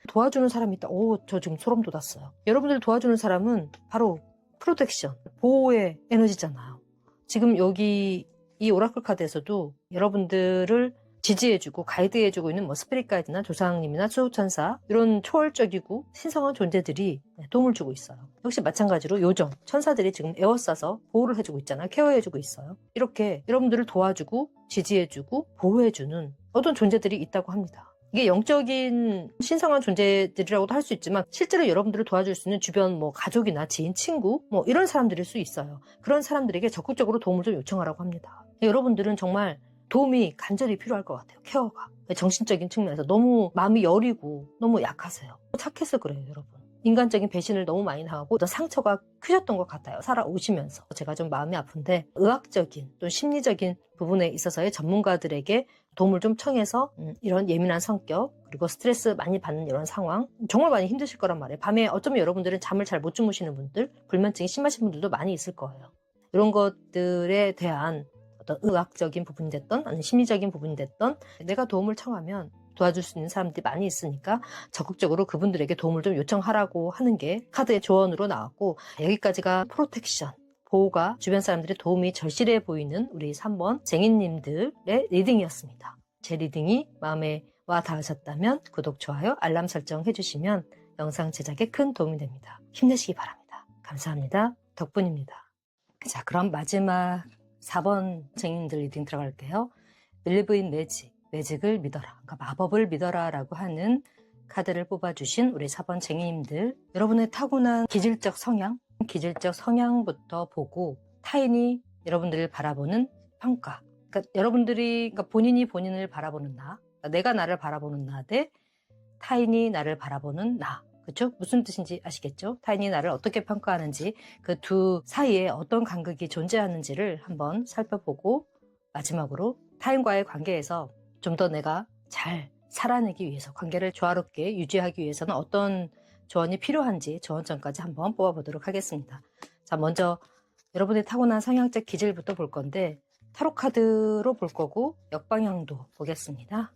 도와주는 사람이 있다. 오, 저 지금 소름 돋았어요. 여러분들 도와주는 사람은 바로 프로텍션, 보호의 에너지잖아요. 지금 여기 이 오라클 카드에서도 여러분들을 지지해주고 가이드해주고 있는 뭐 스피릿 가이드나 조상님이나 수호천사, 이런 초월적이고 신성한 존재들이 도움을 주고 있어요. 역시 마찬가지로 요정, 천사들이 지금 에워싸서 보호를 해주고 있잖아요. 케어해주고 있어요. 이렇게 여러분들을 도와주고 지지해주고 보호해주는 어떤 존재들이 있다고 합니다. 이게 영적인 신성한 존재들이라고도 할 수 있지만 실제로 여러분들을 도와줄 수 있는 주변 뭐 가족이나 지인, 친구, 뭐 이런 사람들일 수 있어요. 그런 사람들에게 적극적으로 도움을 좀 요청하라고 합니다. 여러분들은 정말 도움이 간절히 필요할 것 같아요. 케어가. 정신적인 측면에서 너무 마음이 여리고 너무 약하세요. 착해서 그래요, 여러분. 인간적인 배신을 너무 많이 당하고 상처가 크셨던 것 같아요. 살아오시면서. 제가 좀 마음이 아픈데 의학적인 또 심리적인 부분에 있어서의 전문가들에게 도움을 좀 청해서 이런 예민한 성격, 그리고 스트레스 많이 받는 이런 상황, 정말 많이 힘드실 거란 말이에요. 밤에 어쩌면 여러분들은 잠을 잘 못 주무시는 분들, 불면증이 심하신 분들도 많이 있을 거예요. 이런 것들에 대한 어떤 의학적인 부분이 됐던 아니면 심리적인 부분이 됐던 내가 도움을 청하면 도와줄 수 있는 사람들이 많이 있으니까 적극적으로 그분들에게 도움을 좀 요청하라고 하는 게 카드의 조언으로 나왔고, 여기까지가 프로텍션, 보호가 주변 사람들의 도움이 절실해 보이는 우리 3번 쟁이님들의 리딩이었습니다. 제 리딩이 마음에 와 닿으셨다면 구독, 좋아요, 알람 설정 해주시면 영상 제작에 큰 도움이 됩니다. 힘내시기 바랍니다. 감사합니다. 덕분입니다. 자, 그럼 마지막 4번 쟁이님들 리딩 들어갈게요. Believe in Magic, 매직을 믿어라, 그러니까 마법을 믿어라 라고 하는 카드를 뽑아주신 우리 4번 쟁이님들, 여러분의 타고난 기질적 성향부터 보고 타인이 여러분들을 바라보는 평가, 그러니까 여러분들이, 그러니까 본인이 본인을 바라보는 나, 그러니까 내가 나를 바라보는 나 대 타인이 나를 바라보는 나, 그렇죠? 무슨 뜻인지 아시겠죠? 타인이 나를 어떻게 평가하는지, 그 두 사이에 어떤 간극이 존재하는지를 한번 살펴보고, 마지막으로 타인과의 관계에서 좀 더 내가 잘 살아내기 위해서, 관계를 조화롭게 유지하기 위해서는 어떤 조언이 필요한지 조언점까지 한번 뽑아보도록 하겠습니다. 자, 먼저 여러분의 타고난 성향적 기질부터 볼 건데 타로 카드로 볼 거고 역방향도 보겠습니다.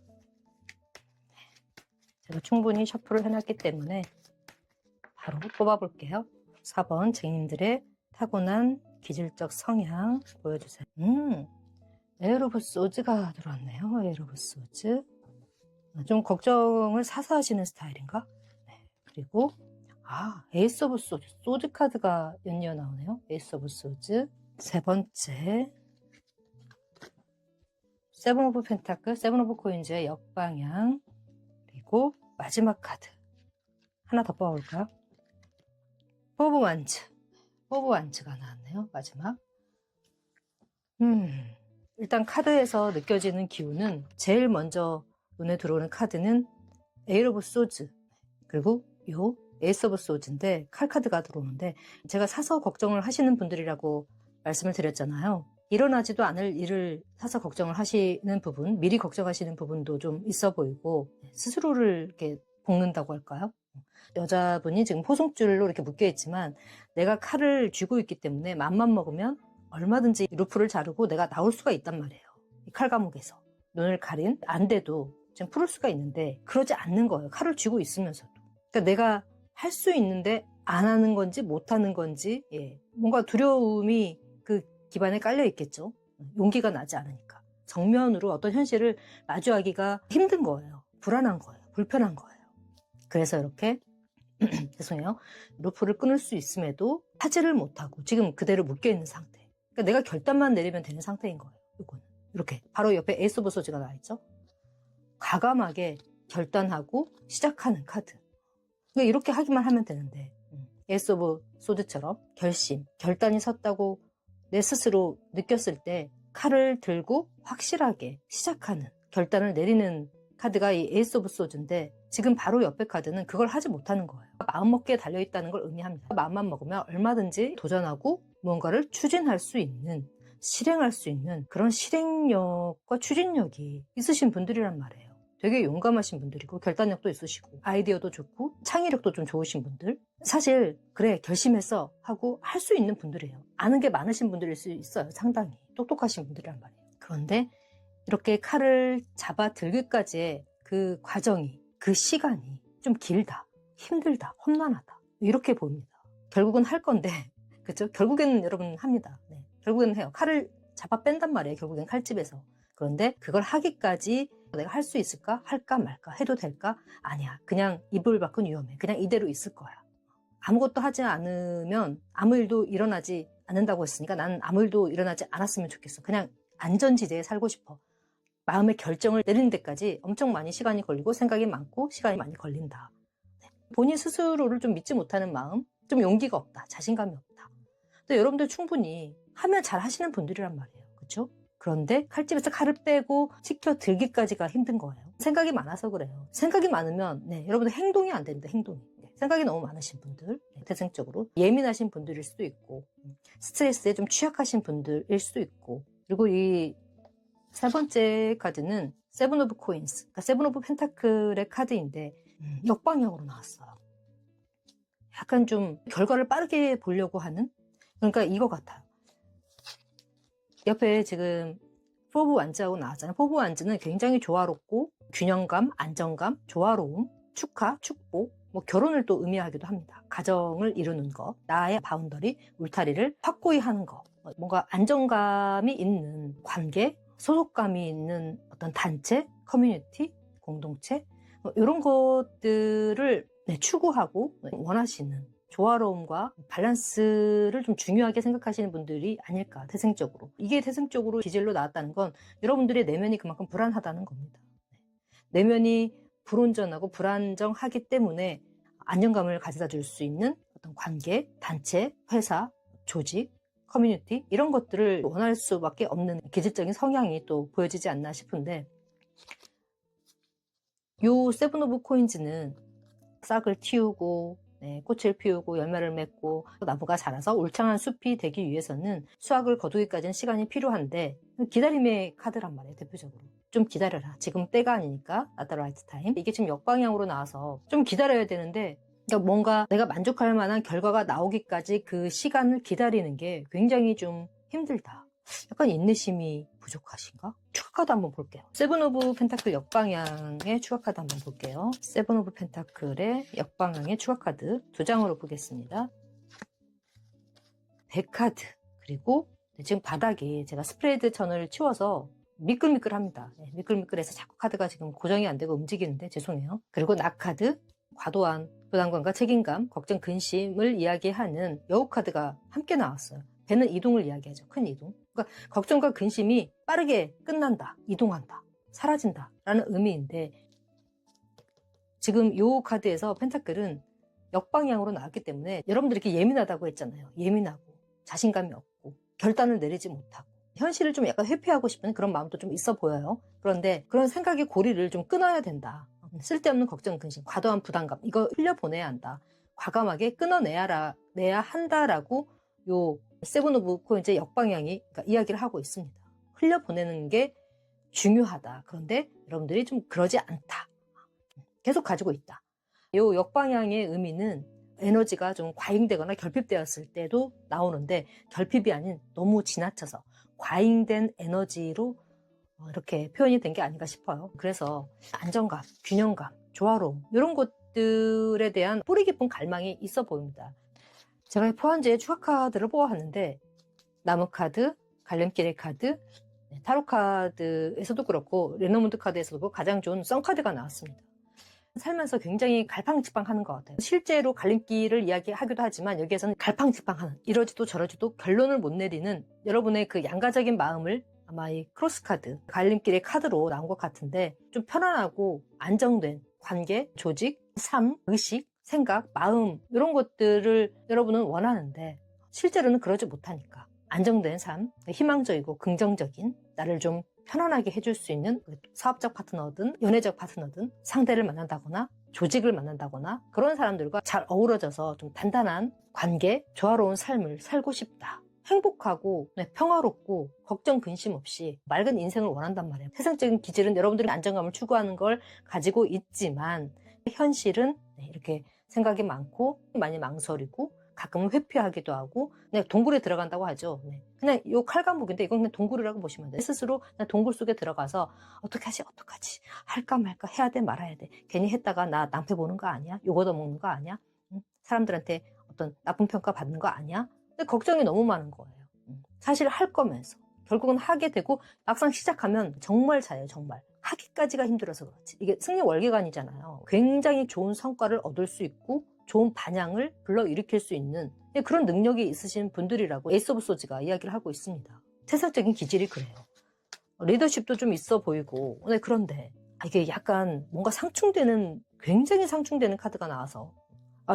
제가 충분히 셔플을 해놨기 때문에 바로 뽑아볼게요. 4번 쟁님들의 타고난 기질적 성향 보여주세요. 에이ర్ 오브 소즈가 들어왔네요. 에이ర్ 오브 소즈. 좀 걱정을 사서 하시는 스타일인가? 네. 그리고 에이스 오브 소즈. 소즈 카드가 연이어 나오네요. 에이스 오브 소즈. 세 번째 세븐 오브 펜타클, 세븐 오브 코인즈의 역방향. 그리고 마지막 카드 하나 더 뽑아볼까요? 포브 완즈. 포브 완즈가 나왔네요. 마지막. 일단 카드에서 느껴지는 기운은 제일 먼저 눈에 들어오는 카드는 에이스 오브 소즈, 그리고 요 에이스 오브 소즈인데 칼 카드가 들어오는데, 제가 사서 걱정을 하시는 분들이라고 말씀을 드렸잖아요. 일어나지도 않을 일을 사서 걱정을 하시는 부분, 미리 걱정하시는 부분도 좀 있어 보이고, 스스로를 이렇게 볶는다고 할까요? 여자분이 지금 호송줄로 이렇게 묶여 있지만 내가 칼을 쥐고 있기 때문에 맘만 먹으면 얼마든지 루프를 자르고 내가 나올 수가 있단 말이에요. 이 칼 감옥에서 눈을 가린 안대도 지금 풀을 수가 있는데 그러지 않는 거예요. 칼을 쥐고 있으면서도. 그러니까 내가 할 수 있는데 안 하는 건지 못 하는 건지, 뭔가 두려움이 그 기반에 깔려 있겠죠. 용기가 나지 않으니까. 정면으로 어떤 현실을 마주하기가 힘든 거예요. 불안한 거예요. 불편한 거예요. 그래서 이렇게 죄송해요. 루프를 끊을 수 있음에도 하지를 못하고 지금 그대로 묶여있는 상태. 그러니까 내가 결단만 내리면 되는 상태인 거예요. 이거는. 이렇게 바로 옆에 에이스 오브 소즈가 나와있죠. 과감하게 결단하고 시작하는 카드. 그러니까 이렇게 하기만 하면 되는데, 에이스 오브 소드처럼 결심, 결단이 섰다고 내 스스로 느꼈을 때 칼을 들고 확실하게 시작하는, 결단을 내리는 카드가 이 에이스 오브 소즈인데, 지금 바로 옆에 카드는 그걸 하지 못하는 거예요. 마음먹기에 달려있다는 걸 의미합니다. 마음만 먹으면 얼마든지 도전하고 무언가를 추진할 수 있는, 실행할 수 있는 그런 실행력과 추진력이 있으신 분들이란 말이에요. 되게 용감하신 분들이고 결단력도 있으시고 아이디어도 좋고 창의력도 좀 좋으신 분들. 사실 그래 결심해서 하고 할 수 있는 분들이에요. 아는 게 많으신 분들일 수 있어요. 상당히 똑똑하신 분들이란 말이에요. 그런데 이렇게 칼을 잡아 들기까지의 그 과정이, 그 시간이 좀 길다, 힘들다, 험난하다 이렇게 보입니다. 결국은 할 건데 그렇죠? 결국에는 여러분 합니다. 네, 결국에는 해요. 칼을 잡아 뺀단 말이에요. 결국엔 칼집에서. 그런데 그걸 하기까지 내가 할 수 있을까? 할까 말까? 해도 될까? 아니야. 그냥 이불 밖은 위험해. 그냥 이대로 있을 거야. 아무것도 하지 않으면 아무 일도 일어나지 않는다고 했으니까 나는 아무 일도 일어나지 않았으면 좋겠어. 그냥 안전지대에 살고 싶어. 마음의 결정을 내리는 데까지 엄청 많이 시간이 걸리고 생각이 많고 시간이 많이 걸린다. 본인 스스로를 좀 믿지 못하는 마음, 좀 용기가 없다, 자신감이 없다. 근데 여러분들 충분히 하면 잘 하시는 분들이란 말이에요. 그렇죠? 그런데 칼집에서 칼을 빼고 지켜 들기까지가 힘든 거예요. 생각이 많아서 그래요. 생각이 많으면 여러분들 행동이 안 된다. 행동이. 생각이 너무 많으신 분들, 태생적으로 예민하신 분들일 수도 있고 스트레스에 좀 취약하신 분들일 수도 있고, 그리고 이 세 번째 카드는 세븐 오브 코인스, 그러니까 세븐 오브 펜타클의 카드인데 역방향으로 나왔어요. 약간 좀 결과를 빠르게 보려고 하는, 그러니까 이거 같아요. 옆에 지금 포브 완즈하고 나왔잖아요. 포브 완즈는 굉장히 조화롭고 균형감, 안정감, 조화로움, 축하, 축복, 뭐 결혼을 또 의미하기도 합니다. 가정을 이루는 거, 나의 바운더리, 울타리를 확고히 하는 거, 뭔가 안정감이 있는 관계, 소속감이 있는 어떤 단체, 커뮤니티, 공동체, 이런 것들을 추구하고 원하시는 조화로움과 밸런스를 좀 중요하게 생각하시는 분들이 아닐까, 태생적으로. 이게 태생적으로 기질로 나왔다는 건 여러분들의 내면이 그만큼 불안하다는 겁니다. 내면이 불온전하고 불안정하기 때문에 안정감을 가져다 줄 수 있는 어떤 관계, 단체, 회사, 조직, 커뮤니티, 이런 것들을 원할 수밖에 없는 기질적인 성향이 또 보여지지 않나 싶은데, 요 세븐 오브 코인즈는 싹을 틔우고 꽃을 피우고 열매를 맺고 나무가 자라서 울창한 숲이 되기 위해서는 수확을 거두기까지는 시간이 필요한데 기다림의 카드란 말이에요. 대표적으로 좀 기다려라. 지금 때가 아니니까 at the right time. 이게 지금 역방향으로 나와서 좀 기다려야 되는데, 그러니까 뭔가 내가 만족할 만한 결과가 나오기까지 그 시간을 기다리는 게 굉장히 좀 힘들다. 약간 인내심이 부족하신가? 추가 카드 한번 볼게요. 세븐 오브 펜타클 역방향의 추가 카드 한번 볼게요. 세븐 오브 펜타클의 역방향의 추가 카드 두 장으로 보겠습니다. 100카드, 그리고 지금 바닥이 제가 스프레드 천을 치워서 미끌미끌합니다. 미끌미끌해서 자꾸 카드가 지금 고정이 안 되고 움직이는데 죄송해요. 그리고 낙카드, 과도한 부담감과 책임감, 걱정, 근심을 이야기하는 여우 카드가 함께 나왔어요. 배는 이동을 이야기하죠. 큰 이동. 그러니까 걱정과 근심이 빠르게 끝난다, 이동한다, 사라진다 라는 의미인데, 지금 이 카드에서 펜타클은 역방향으로 나왔기 때문에 여러분들이 이렇게 예민하다고 했잖아요. 예민하고 자신감이 없고 결단을 내리지 못하고 현실을 좀 약간 회피하고 싶은 그런 마음도 좀 있어 보여요. 그런데 그런 생각의 고리를 좀 끊어야 된다. 쓸데없는 걱정, 근심, 과도한 부담감, 이거 흘려보내야 한다. 과감하게 끊어내야 한다라고 요 세븐 오브 코인즈의 역방향이 그러니까 이야기를 하고 있습니다. 흘려보내는 게 중요하다. 그런데 여러분들이 좀 그러지 않다. 계속 가지고 있다. 요 역방향의 의미는 에너지가 좀 과잉되거나 결핍되었을 때도 나오는데, 결핍이 아닌 너무 지나쳐서 과잉된 에너지로 이렇게 표현이 된 게 아닌가 싶어요. 그래서 안정감, 균형감, 조화로움, 이런 것들에 대한 뿌리 깊은 갈망이 있어 보입니다. 제가 포함지에 추가 카드를 뽑아봤는데, 나무 카드, 갈림길의 카드, 타로 카드에서도 그렇고 레노먼드 카드에서도 가장 좋은 썬 카드가 나왔습니다. 살면서 굉장히 갈팡질팡하는 것 같아요. 실제로 갈림길을 이야기하기도 하지만 여기에서는 갈팡질팡하는, 이러지도 저러지도 결론을 못 내리는 여러분의 그 양가적인 마음을 아마 이 크로스 카드, 갈림길의 카드로 나온 것 같은데, 좀 편안하고 안정된 관계, 조직, 삶, 의식, 생각, 마음, 이런 것들을 여러분은 원하는데 실제로는 그러지 못하니까 안정된 삶, 희망적이고 긍정적인, 나를 좀 편안하게 해줄 수 있는 사업적 파트너든 연애적 파트너든 상대를 만난다거나 조직을 만난다거나 그런 사람들과 잘 어우러져서 좀 단단한 관계, 조화로운 삶을 살고 싶다. 행복하고 평화롭고 걱정 근심 없이 맑은 인생을 원한단 말이에요. 세상적인 기질은 여러분들이 안정감을 추구하는 걸 가지고 있지만 현실은 이렇게 생각이 많고 많이 망설이고 가끔은 회피하기도 하고 그냥 동굴에 들어간다고 하죠. 그냥 요 칼과목인데 이건 그냥 동굴이라고 보시면 돼요. 스스로 그냥 동굴 속에 들어가서 어떡하지 할까 말까, 해야 돼 말아야 돼, 괜히 했다가 나 낭패 보는 거 아니야? 욕 얻어먹는 거 아니야? 사람들한테 어떤 나쁜 평가 받는 거 아니야? 근데 걱정이 너무 많은 거예요. 사실 할 거면서 결국은 하게 되고 막상 시작하면 정말 잘해요. 정말 하기까지가 힘들어서 그렇지. 이게 승리 월계관이잖아요. 굉장히 좋은 성과를 얻을 수 있고 좋은 반향을 불러일으킬 수 있는 그런 능력이 있으신 분들이라고 에이스 오브 소즈가 이야기를 하고 있습니다. 세상적인 기질이 그래요. 리더십도 좀 있어 보이고. 그런데 이게 약간 뭔가 굉장히 상충되는 카드가 나와서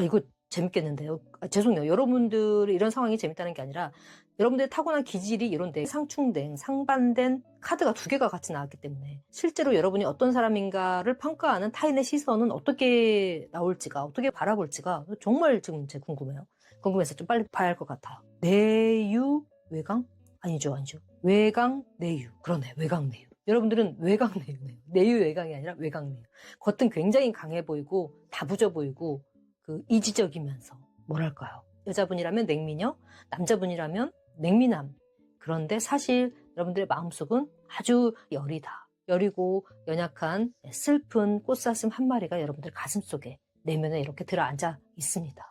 이거 재밌겠는데요. 죄송해요. 여러분들이 이런 상황이 재밌다는 게 아니라 여러분들의 타고난 기질이 이런데 상충된, 상반된 카드가 두 개가 같이 나왔기 때문에 실제로 여러분이 어떤 사람인가를 평가하는 타인의 시선은 어떻게 나올지가, 어떻게 바라볼지가 정말 지금 제 궁금해요. 궁금해서 좀 빨리 봐야 할 것 같아요. 내유, 외강? 아니죠. 외강, 내유. 그러네. 외강, 내유. 여러분들은 외강, 내유네요. 내유, 외강이 아니라 외강, 내유. 겉은 굉장히 강해 보이고 다부져 보이고 이지적이면서 뭐랄까요. 여자분이라면 냉미녀, 남자분이라면 냉미남. 그런데 사실 여러분들의 마음속은 아주 여리고 연약한 슬픈 꽃사슴 한 마리가 여러분들 가슴속에, 내면에 이렇게 들어앉아 있습니다.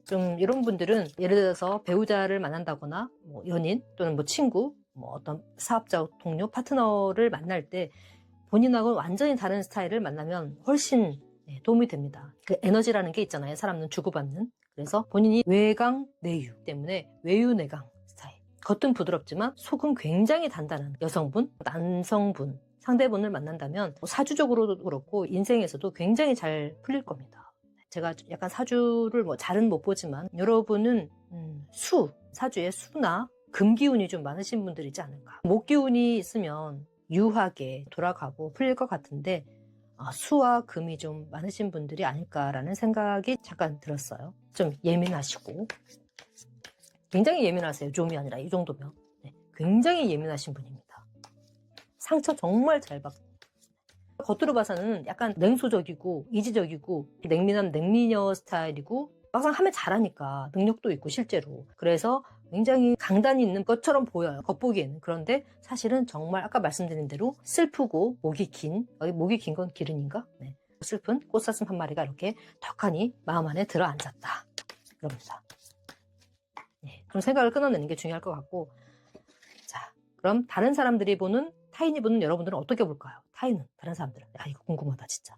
좀 이런 분들은 예를 들어서 배우자를 만난다거나 연인 또는 친구, 어떤 사업자, 동료, 파트너를 만날 때 본인하고는 완전히 다른 스타일을 만나면 훨씬 도움이 됩니다. 그 에너지라는 게 있잖아요. 사람은 주고받는. 그래서 본인이 외강, 내유 때문에 외유내강 스타일. 겉은 부드럽지만 속은 굉장히 단단한 여성분, 남성분, 상대분을 만난다면 사주적으로도 그렇고 인생에서도 굉장히 잘 풀릴 겁니다. 제가 약간 사주를 잘은 못 보지만 여러분은 사주에 수나 금기운이 좀 많으신 분들이지 않을까. 목기운이 있으면 유하게 돌아가고 풀릴 것 같은데 수와 금이 좀 많으신 분들이 아닐까라는 생각이 잠깐 들었어요. 좀 예민하시고, 굉장히 예민하세요. 좀이 아니라 이 정도면. 굉장히 예민하신 분입니다. 상처 정말 잘 받고, 겉으로 봐서는 약간 냉소적이고 이지적이고 냉미남 냉미녀 스타일이고 막상 하면 잘하니까 능력도 있고 실제로. 그래서 굉장히 강단이 있는 것처럼 보여요. 겉보기에는. 그런데 사실은 정말 아까 말씀드린 대로 슬프고 목이 긴 건 기른인가? 슬픈 꽃사슴 한 마리가 이렇게 덕하니 마음 안에 들어앉았다. 그럽니다. 그럼 생각을 끊어내는 게 중요할 것 같고, 자, 그럼 다른 사람들이 보는, 타인이 보는 여러분들은 어떻게 볼까요? 타인은, 다른 사람들은. 야, 이거 궁금하다, 진짜.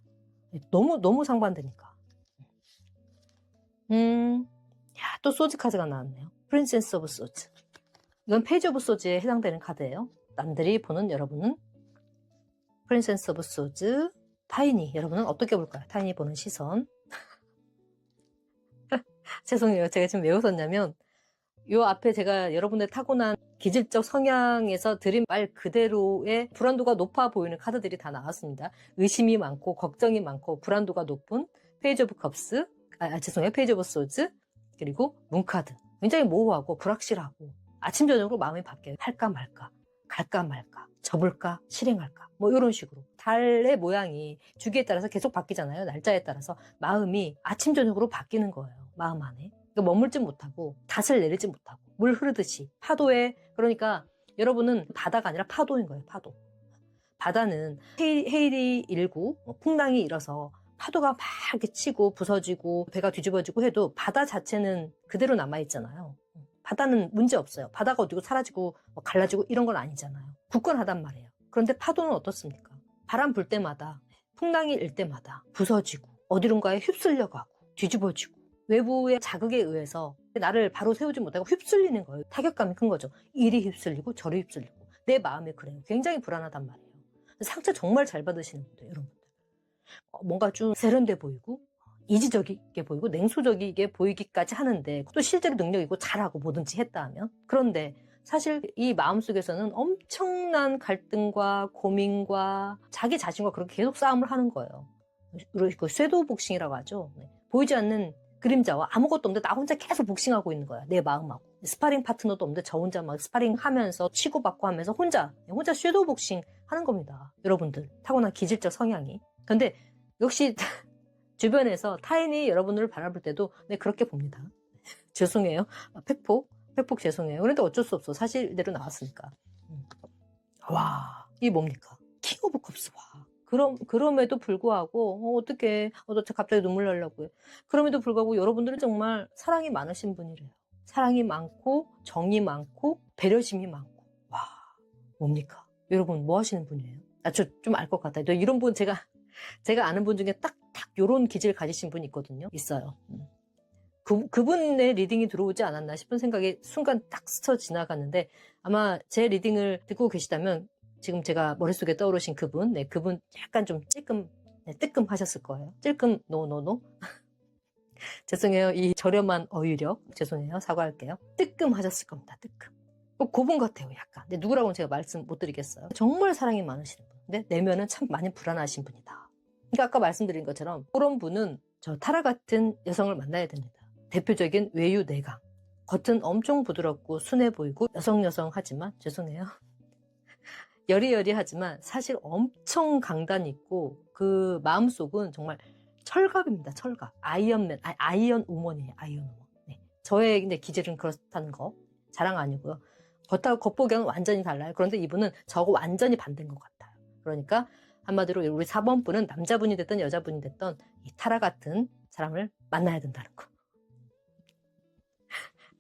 너무 상반되니까. 야, 또 소즈 카드가 나왔네요. 프린세스 오브 소즈. 이건 페이지 오브 소즈에 해당되는 카드예요. 남들이 보는 여러분은 프린세스 오브 소즈. 타인이, 여러분은 어떻게 볼까요? 타인이 보는 시선. 죄송해요. 제가 지금 왜 웃었냐면, 요 앞에 제가 여러분의 타고난 기질적 성향에서 드린 말 그대로의 불안도가 높아 보이는 카드들이 다 나왔습니다. 의심이 많고 걱정이 많고 불안도가 높은 페이지 오브 컵스, 죄송해요. 페이지 오브 소즈, 그리고 문카드. 굉장히 모호하고 불확실하고 아침 저녁으로 마음이 바뀌어요. 할까 말까, 갈까 말까, 접을까 실행할까, 뭐 이런 식으로. 달의 모양이 주기에 따라서 계속 바뀌잖아요. 날짜에 따라서 마음이 아침 저녁으로 바뀌는 거예요. 마음 안에. 머물지 못하고 닷을 내리지 못하고 물 흐르듯이 파도에, 그러니까 여러분은 바다가 아니라 파도인 거예요. 파도. 바다는 해일이 일고 풍랑이 일어서 파도가 막 이렇게 치고 부서지고 배가 뒤집어지고 해도 바다 자체는 그대로 남아있잖아요. 바다는 문제 없어요. 바다가 어디고 사라지고 뭐 갈라지고 이런 건 아니잖아요. 굳건하단 말이에요. 그런데 파도는 어떻습니까? 바람 불 때마다, 풍랑이 일 때마다 부서지고 어디론가에 휩쓸려가고 뒤집어지고 외부의 자극에 의해서 나를 바로 세우지 못하고 휩쓸리는 거예요. 타격감이 큰 거죠. 이리 휩쓸리고 저리 휩쓸리고. 내 마음이 그래요. 굉장히 불안하단 말이에요. 상처 정말 잘 받으시는 분들, 여러분들. 뭔가 좀 세련돼 보이고 이지적이게 보이고 냉소적이게 보이기까지 하는데 또 실제로 능력 있고 잘하고 뭐든지 했다 하면. 그런데 사실 이 마음속에서는 엄청난 갈등과 고민과 자기 자신과 그렇게 계속 싸움을 하는 거예요. 그 섀도우 복싱이라고 하죠. 보이지 않는 그림자와 아무것도 없는데 나 혼자 계속 복싱하고 있는 거야. 내 마음하고. 스파링 파트너도 없는데 저 혼자 막 스파링 하면서 치고받고 하면서 혼자 섀도우 복싱 하는 겁니다. 여러분들 타고난 기질적 성향이. 근데 역시 주변에서 타인이 여러분을 바라볼 때도 네, 그렇게 봅니다. 죄송해요. 팩폭 죄송해요. 그런데 어쩔 수 없어. 사실대로 나왔으니까. 와, 이게 뭡니까? 킹 오브 컵스. 와. 그럼에도 불구하고, 어떡해. 갑자기 눈물 나려고 해. 그럼에도 불구하고 여러분들은 정말 사랑이 많으신 분이래요. 사랑이 많고, 정이 많고, 배려심이 많고. 와, 뭡니까? 여러분 뭐 하시는 분이에요? 저 좀 알 것 같아요. 이런 분 제가 아는 분 중에 딱 요런 기질 가지신 분이 있거든요. 있어요. 그분의 리딩이 들어오지 않았나 싶은 생각이 순간 딱 스쳐 지나갔는데 아마 제 리딩을 듣고 계시다면 지금 제가 머릿속에 떠오르신 그분, 네, 그분 약간 좀 뜨끔 하셨을 거예요. 찔끔, 노. 죄송해요. 이 저렴한 어휘력. 죄송해요. 사과할게요. 뜨끔 하셨을 겁니다. 뜨끔. 그분 같아요. 약간. 근데 누구라고는 제가 말씀 못 드리겠어요. 정말 사랑이 많으시는 분. 근데 내면은 참 많이 불안하신 분이다. 그러니까 아까 말씀드린 것처럼 그런 분은 저 타라 같은 여성을 만나야 됩니다. 대표적인 외유 내강. 겉은 엄청 부드럽고 순해 보이고 여성하지만 죄송해요. 여리여리하지만 사실 엄청 강단 있고 그 마음속은 정말 철갑입니다. 철갑. 아이언 우먼이에요. 아이언 우먼. 네. 저의 근데 기질은 그렇다는 거 자랑 아니고요. 겉보기에는 완전히 달라요. 그런데 이분은 저거 완전히 반대인 것 같아요. 그러니까 한마디로 우리 4번 분은 남자분이 됐든 여자분이 됐든 이 타라 같은 사람을 만나야 된다는 거.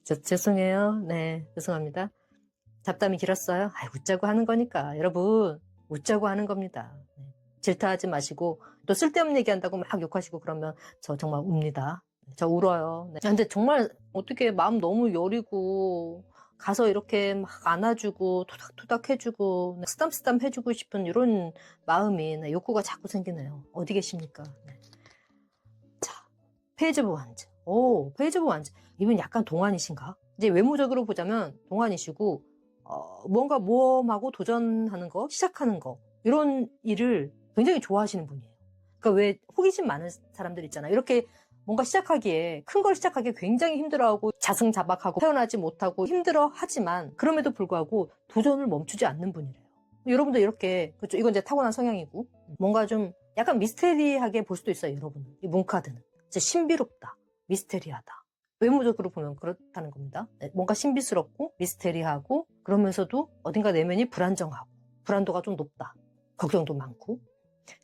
죄송해요. 네, 죄송합니다. 잡담이 길었어요. 웃자고 하는 거니까. 여러분, 웃자고 하는 겁니다. 네. 질타하지 마시고 또 쓸데없는 얘기한다고 막 욕하시고 그러면 저 정말 웁니다. 저 울어요. 네. 근데 정말 어떻게 마음 너무 여리고 가서 이렇게 막 안아주고 토닥토닥 해주고 쓰담쓰담 해주고 싶은 이런 마음이 욕구가 자꾸 생기네요. 어디 계십니까? 네. 자, 페이지 오브 완즈. 오, 페이지 오브 완즈. 이분 약간 동안이신가? 이제 외모적으로 보자면 동안이시고 뭔가 모험하고 도전하는 거, 시작하는 거 이런 일을 굉장히 좋아하시는 분이에요. 그러니까 왜 호기심 많은 사람들 있잖아요. 이렇게 뭔가 시작하기에 큰 걸 시작하기에 굉장히 힘들어하고 자승자박하고 태어나지 못하고 힘들어하지만 그럼에도 불구하고 도전을 멈추지 않는 분이래요. 여러분도 이렇게 그렇죠. 이건 이제 타고난 성향이고 뭔가 좀 약간 미스테리하게 볼 수도 있어요. 여러분 이 문카드는 진짜 신비롭다, 미스테리하다. 외모적으로 보면 그렇다는 겁니다. 네, 뭔가 신비스럽고 미스테리하고 그러면서도 어딘가 내면이 불안정하고 불안도가 좀 높다. 걱정도 많고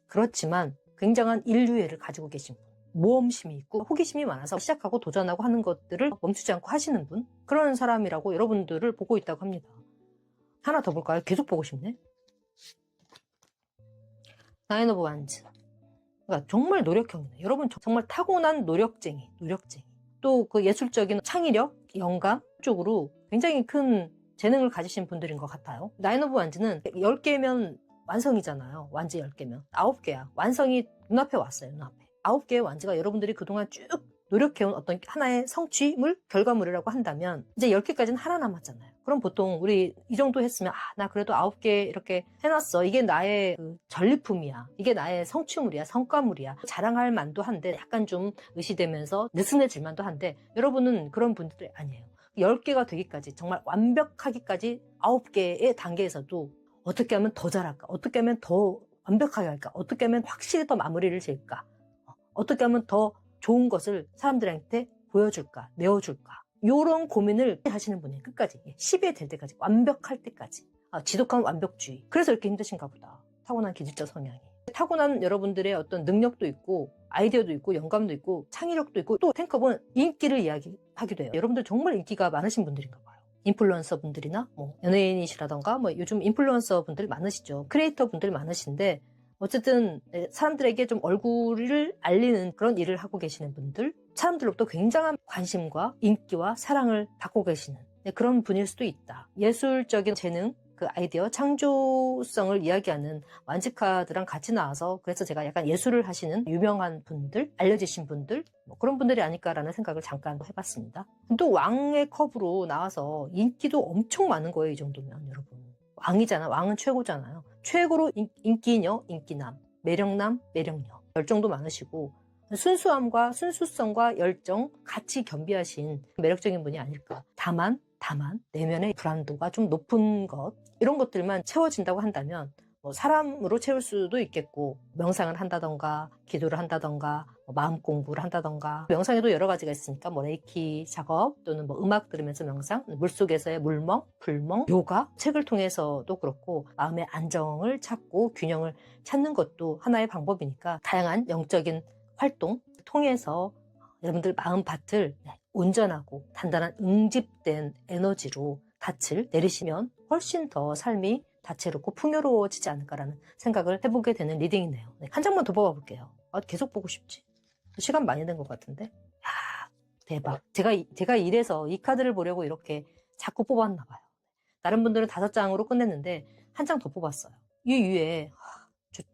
그렇지만 굉장한 인류애를 가지고 계신 분. 모험심이 있고 호기심이 많아서 시작하고 도전하고 하는 것들을 멈추지 않고 하시는 분, 그런 사람이라고 여러분들을 보고 있다고 합니다. 하나 더 볼까요? 계속 보고 싶네. 나인 오브 완즈. 그러니까 정말 노력형이네. 여러분 정말 타고난 노력쟁이. 또 그 예술적인 창의력, 영감 쪽으로 굉장히 큰 재능을 가지신 분들인 것 같아요. 나인 오브 완즈는 10개면 완성이잖아요. 완즈 10개면 9개야. 완성이 눈앞에 왔어요. 눈앞에. 9개의 완즈가 여러분들이 그동안 쭉 노력해온 어떤 하나의 성취물, 결과물이라고 한다면 이제 10개까지는 하나 남았잖아요. 그럼 보통 우리 이 정도 했으면 나 그래도 9개 이렇게 해놨어. 이게 나의 그 전리품이야. 이게 나의 성취물이야. 성과물이야. 자랑할 만도 한데 약간 좀 의시되면서 느슨해질 만도 한데 여러분은 그런 분들이 아니에요. 10개가 되기까지 정말 완벽하기까지 9개의 단계에서도 어떻게 하면 더 잘할까? 어떻게 하면 더 완벽하게 할까? 어떻게 하면 확실히 더 마무리를 지을까? 어떻게 하면 더 좋은 것을 사람들한테 보여줄까? 내어줄까? 이런 고민을 하시는 분이에요. 끝까지. 10에 될 때까지. 완벽할 때까지. 지독한 완벽주의. 그래서 이렇게 힘드신가 보다. 타고난 기질적 성향이. 타고난 여러분들의 어떤 능력도 있고 아이디어도 있고 영감도 있고 창의력도 있고 또 탱커는 인기를 이야기하기도 해요. 여러분들 정말 인기가 많으신 분들인가 봐요. 인플루언서 분들이나 뭐 연예인이시라던가 뭐 요즘 인플루언서 분들 많으시죠. 크리에이터 분들 많으신데 어쨌든 사람들에게 좀 얼굴을 알리는 그런 일을 하고 계시는 분들, 사람들로부터 굉장한 관심과 인기와 사랑을 받고 계시는 그런 분일 수도 있다. 예술적인 재능, 그 아이디어, 창조성을 이야기하는 완즈카드랑 같이 나와서 그래서 제가 약간 예술을 하시는 유명한 분들, 알려지신 분들 뭐 그런 분들이 아닐까라는 생각을 잠깐 해봤습니다. 또 왕의 컵으로 나와서 인기도 엄청 많은 거예요. 이 정도면 여러분. 왕이잖아. 왕은 최고잖아요. 최고로 인기녀, 인기남, 매력남, 매력녀. 열정도 많으시고 순수함과 순수성과 열정 같이 겸비하신 매력적인 분이 아닐까. 다만 내면의 불안도가 좀 높은 것 이런 것들만 채워진다고 한다면 뭐 사람으로 채울 수도 있겠고 명상을 한다던가 기도를 한다던가 마음 공부를 한다던가 명상에도 여러 가지가 있으니까 뭐 레이키 작업 또는 뭐 음악 들으면서 명상 물속에서의 물멍, 불멍, 요가 책을 통해서도 그렇고 마음의 안정을 찾고 균형을 찾는 것도 하나의 방법이니까 다양한 영적인 활동 통해서 여러분들 마음밭을 온전하고 단단한 응집된 에너지로 닻을 내리시면 훨씬 더 삶이 다채롭고 풍요로워지지 않을까라는 생각을 해보게 되는 리딩이네요. 한 장만 더 뽑아볼게요. 계속 보고 싶지. 시간 많이 된 것 같은데. 대박. 제가 이래서 이 카드를 보려고 이렇게 자꾸 뽑았나 봐요. 다른 분들은 5장으로 끝냈는데 한 장 더 뽑았어요. 이 위에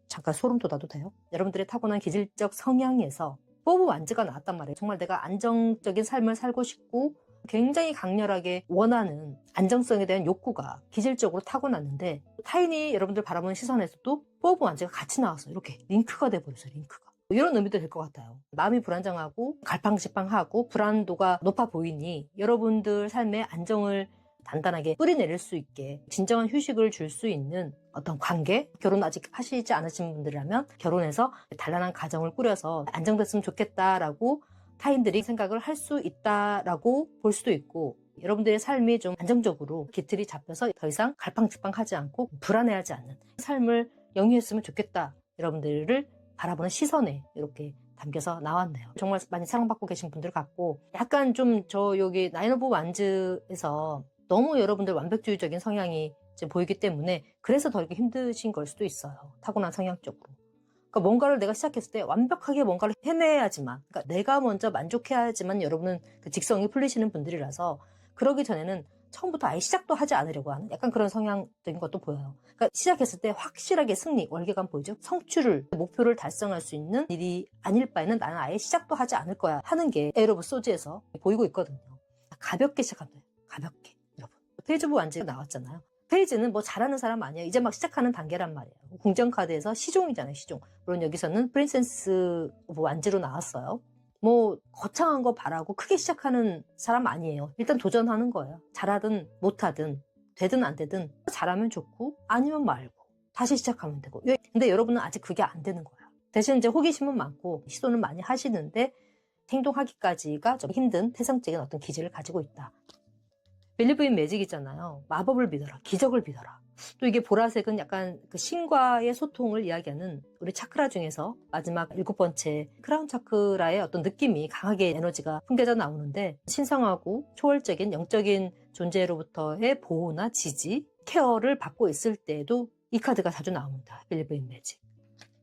잠깐 소름 돋아도 돼요? 여러분들의 타고난 기질적 성향에서 포브 완즈가 나왔단 말이에요. 정말 내가 안정적인 삶을 살고 싶고 굉장히 강렬하게 원하는 안정성에 대한 욕구가 기질적으로 타고났는데 타인이 여러분들 바라보는 시선에서도 포브 완즈가 같이 나와서 이렇게 링크가 돼버렸어요. 링크가. 이런 의미도 될 것 같아요. 마음이 불안정하고 갈팡질팡하고 불안도가 높아 보이니 여러분들 삶의 안정을 단단하게 뿌리내릴 수 있게 진정한 휴식을 줄 수 있는 어떤 관계, 결혼 아직 하시지 않으신 분들이라면 결혼해서 단란한 가정을 꾸려서 안정됐으면 좋겠다라고 타인들이 생각을 할 수 있다라고 볼 수도 있고 여러분들의 삶이 좀 안정적으로 기틀이 잡혀서 더 이상 갈팡질팡하지 않고 불안해하지 않는 삶을 영위했으면 좋겠다. 여러분들을 바라보는 시선에 이렇게 담겨서 나왔네요. 정말 많이 사랑받고 계신 분들 같고 약간 좀 저 여기 나인 오브 완즈에서 너무 여러분들 완벽주의적인 성향이 지금 보이기 때문에 그래서 더 이렇게 힘드신 걸 수도 있어요. 타고난 성향적으로. 그러니까 뭔가를 내가 시작했을 때 완벽하게 뭔가를 해내야지만, 그러니까 내가 먼저 만족해야지만 여러분은 그 직성이 풀리시는 분들이라서 그러기 전에는 처음부터 아예 시작도 하지 않으려고 하는 약간 그런 성향적인 것도 보여요. 그러니까 시작했을 때 확실하게 승리, 월계관 보이죠? 성취를, 목표를 달성할 수 있는 일이 아닐 바에는 나는 아예 시작도 하지 않을 거야 하는 게 에러 오브 소즈에서 보이고 있거든요. 가볍게 시작하면 돼요. 가볍게. 여러분. 페이지 오브 완즈가 나왔잖아요. 페이지는 뭐 잘하는 사람 아니에요. 이제 막 시작하는 단계란 말이에요. 궁정카드에서 시종이잖아요. 시종. 물론 여기서는 프린세스 오브 완즈로 나왔어요. 뭐 거창한 거 바라고 크게 시작하는 사람 아니에요. 일단 도전하는 거예요. 잘하든 못하든 되든 안 되든 잘하면 좋고 아니면 말고 다시 시작하면 되고. 근데 여러분은 아직 그게 안 되는 거예요. 대신 이제 호기심은 많고 시도는 많이 하시는데 행동하기까지가 좀 힘든 태생적인 어떤 기질을 가지고 있다. 빌리브 인 매직이잖아요. 마법을 믿어라. 기적을 믿어라. 또 이게 보라색은 약간 그 신과의 소통을 이야기하는 우리 차크라 중에서 마지막 7번째 크라운 차크라의 어떤 느낌이 강하게 에너지가 풍겨져 나오는데, 신성하고 초월적인 영적인 존재로부터의 보호나 지지, 케어를 받고 있을 때에도 이 카드가 자주 나옵니다. Believe in Magic.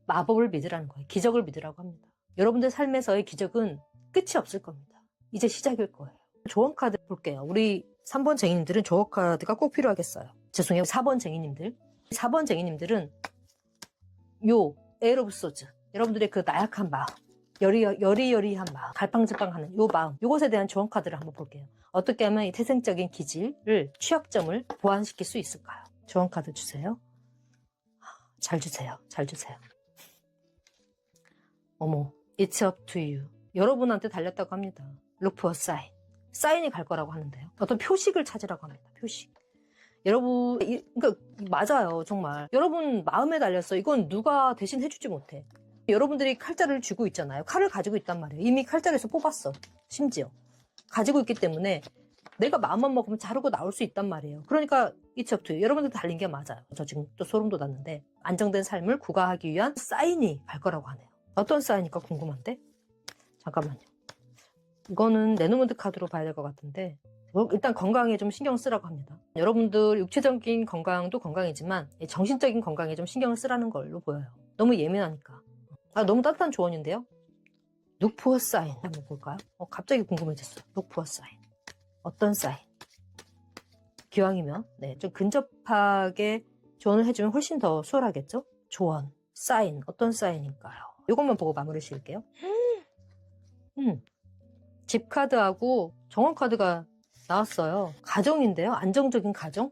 마법을 믿으라는 거예요. 기적을 믿으라고 합니다. 여러분들 삶에서의 기적은 끝이 없을 겁니다. 이제 시작일 거예요. 조언 카드 볼게요. 우리 3번 쟁이님들은 조언 카드가 꼭 필요하겠어요. 죄송해요. 4번 쟁이님들. 4번 쟁이님들은 요 에일 오브 소즈, 여러분들의 그 나약한 마음, 여리여리한 마음, 갈팡질팡하는 요 마음, 요것에 대한 조언 카드를 한번 볼게요. 어떻게 하면 이 태생적인 기질을, 취약점을 보완시킬 수 있을까요? 조언 카드 주세요. 잘 주세요. 잘 주세요. 어머, it's up to you. 여러분한테 달렸다고 합니다. Look for a sign. 사인이 갈 거라고 하는데요. 어떤 표식을 찾으라고 합니다. 표식. 여러분, 그러니까 맞아요. 정말. 여러분 마음에 달렸어. 이건 누가 대신 해주지 못해. 여러분들이 칼자를 쥐고 있잖아요. 칼을 가지고 있단 말이에요. 이미 칼자루에서 뽑았어. 심지어. 가지고 있기 때문에 내가 마음만 먹으면 자르고 나올 수 있단 말이에요. 그러니까 it's up to you. 여러분들 달린 게 맞아요. 저 지금 또 소름 돋았는데, 안정된 삶을 구가하기 위한 사인이 갈 거라고 하네요. 어떤 사인일까 궁금한데? 잠깐만요. 이거는 레노먼드 카드로 봐야 될 것 같은데, 일단 건강에 좀 신경 쓰라고 합니다. 여러분들 육체적인 건강도 건강이지만 정신적인 건강에 좀 신경을 쓰라는 걸로 보여요. 너무 예민하니까. 너무 따뜻한 조언인데요. Look for a sign 한번 볼까요? 갑자기 궁금해졌어. Look for a sign. 어떤 사인? 기왕이면 좀 근접하게 조언을 해주면 훨씬 더 수월하겠죠? 조언, 사인, 어떤 사인일까요? 이것만 보고 마무리 지을게요. 집 카드하고 정원 카드가 나왔어요. 가정인데요. 안정적인 가정.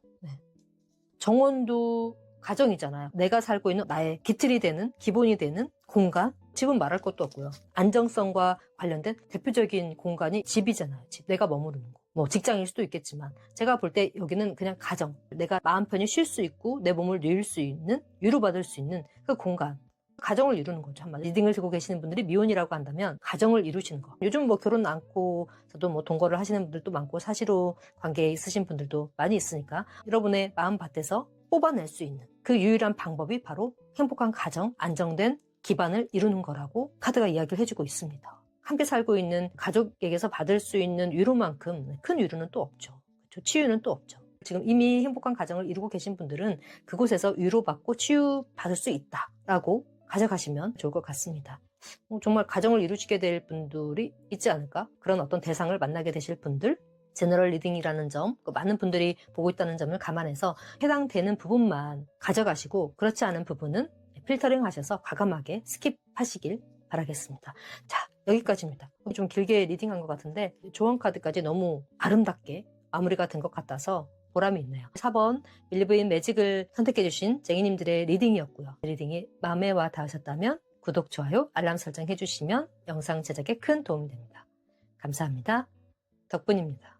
정원도 가정이잖아요. 내가 살고 있는 나의 기틀이 되는, 기본이 되는 공간. 집은 말할 것도 없고요. 안정성과 관련된 대표적인 공간이 집이잖아요. 집. 내가 머무르는 곳. 뭐 직장일 수도 있겠지만, 제가 볼 때 여기는 그냥 가정. 내가 마음 편히 쉴 수 있고 내 몸을 누일 수 있는, 위로받을 수 있는 그 공간. 가정을 이루는 거죠. 한마디. 리딩을 들고 계시는 분들이 미혼이라고 한다면 가정을 이루시는 거. 요즘 뭐 결혼 않고서도 뭐 동거를 하시는 분들도 많고, 사시로 관계에 있으신 분들도 많이 있으니까 여러분의 마음밭에서 뽑아낼 수 있는 그 유일한 방법이 바로 행복한 가정, 안정된 기반을 이루는 거라고 카드가 이야기를 해주고 있습니다. 함께 살고 있는 가족에게서 받을 수 있는 위로만큼 큰 위로는 또 없죠. 그렇죠? 치유는 또 없죠. 지금 이미 행복한 가정을 이루고 계신 분들은 그곳에서 위로받고 치유받을 수 있다라고 가져가시면 좋을 것 같습니다. 정말 가정을 이루시게 될 분들이 있지 않을까? 그런 어떤 대상을 만나게 되실 분들, 제너럴 리딩이라는 점, 많은 분들이 보고 있다는 점을 감안해서 해당되는 부분만 가져가시고, 그렇지 않은 부분은 필터링 하셔서 과감하게 스킵하시길 바라겠습니다. 자, 여기까지입니다. 좀 길게 리딩한 것 같은데 조언 카드까지 너무 아름답게 마무리가 된 것 같아서 보람이 있네요. 4번 Believe in Magic을 선택해주신 쟁이님들의 리딩이었고요. 리딩이 마음에 와 닿으셨다면 구독, 좋아요, 알람 설정 해주시면 영상 제작에 큰 도움이 됩니다. 감사합니다. 덕분입니다.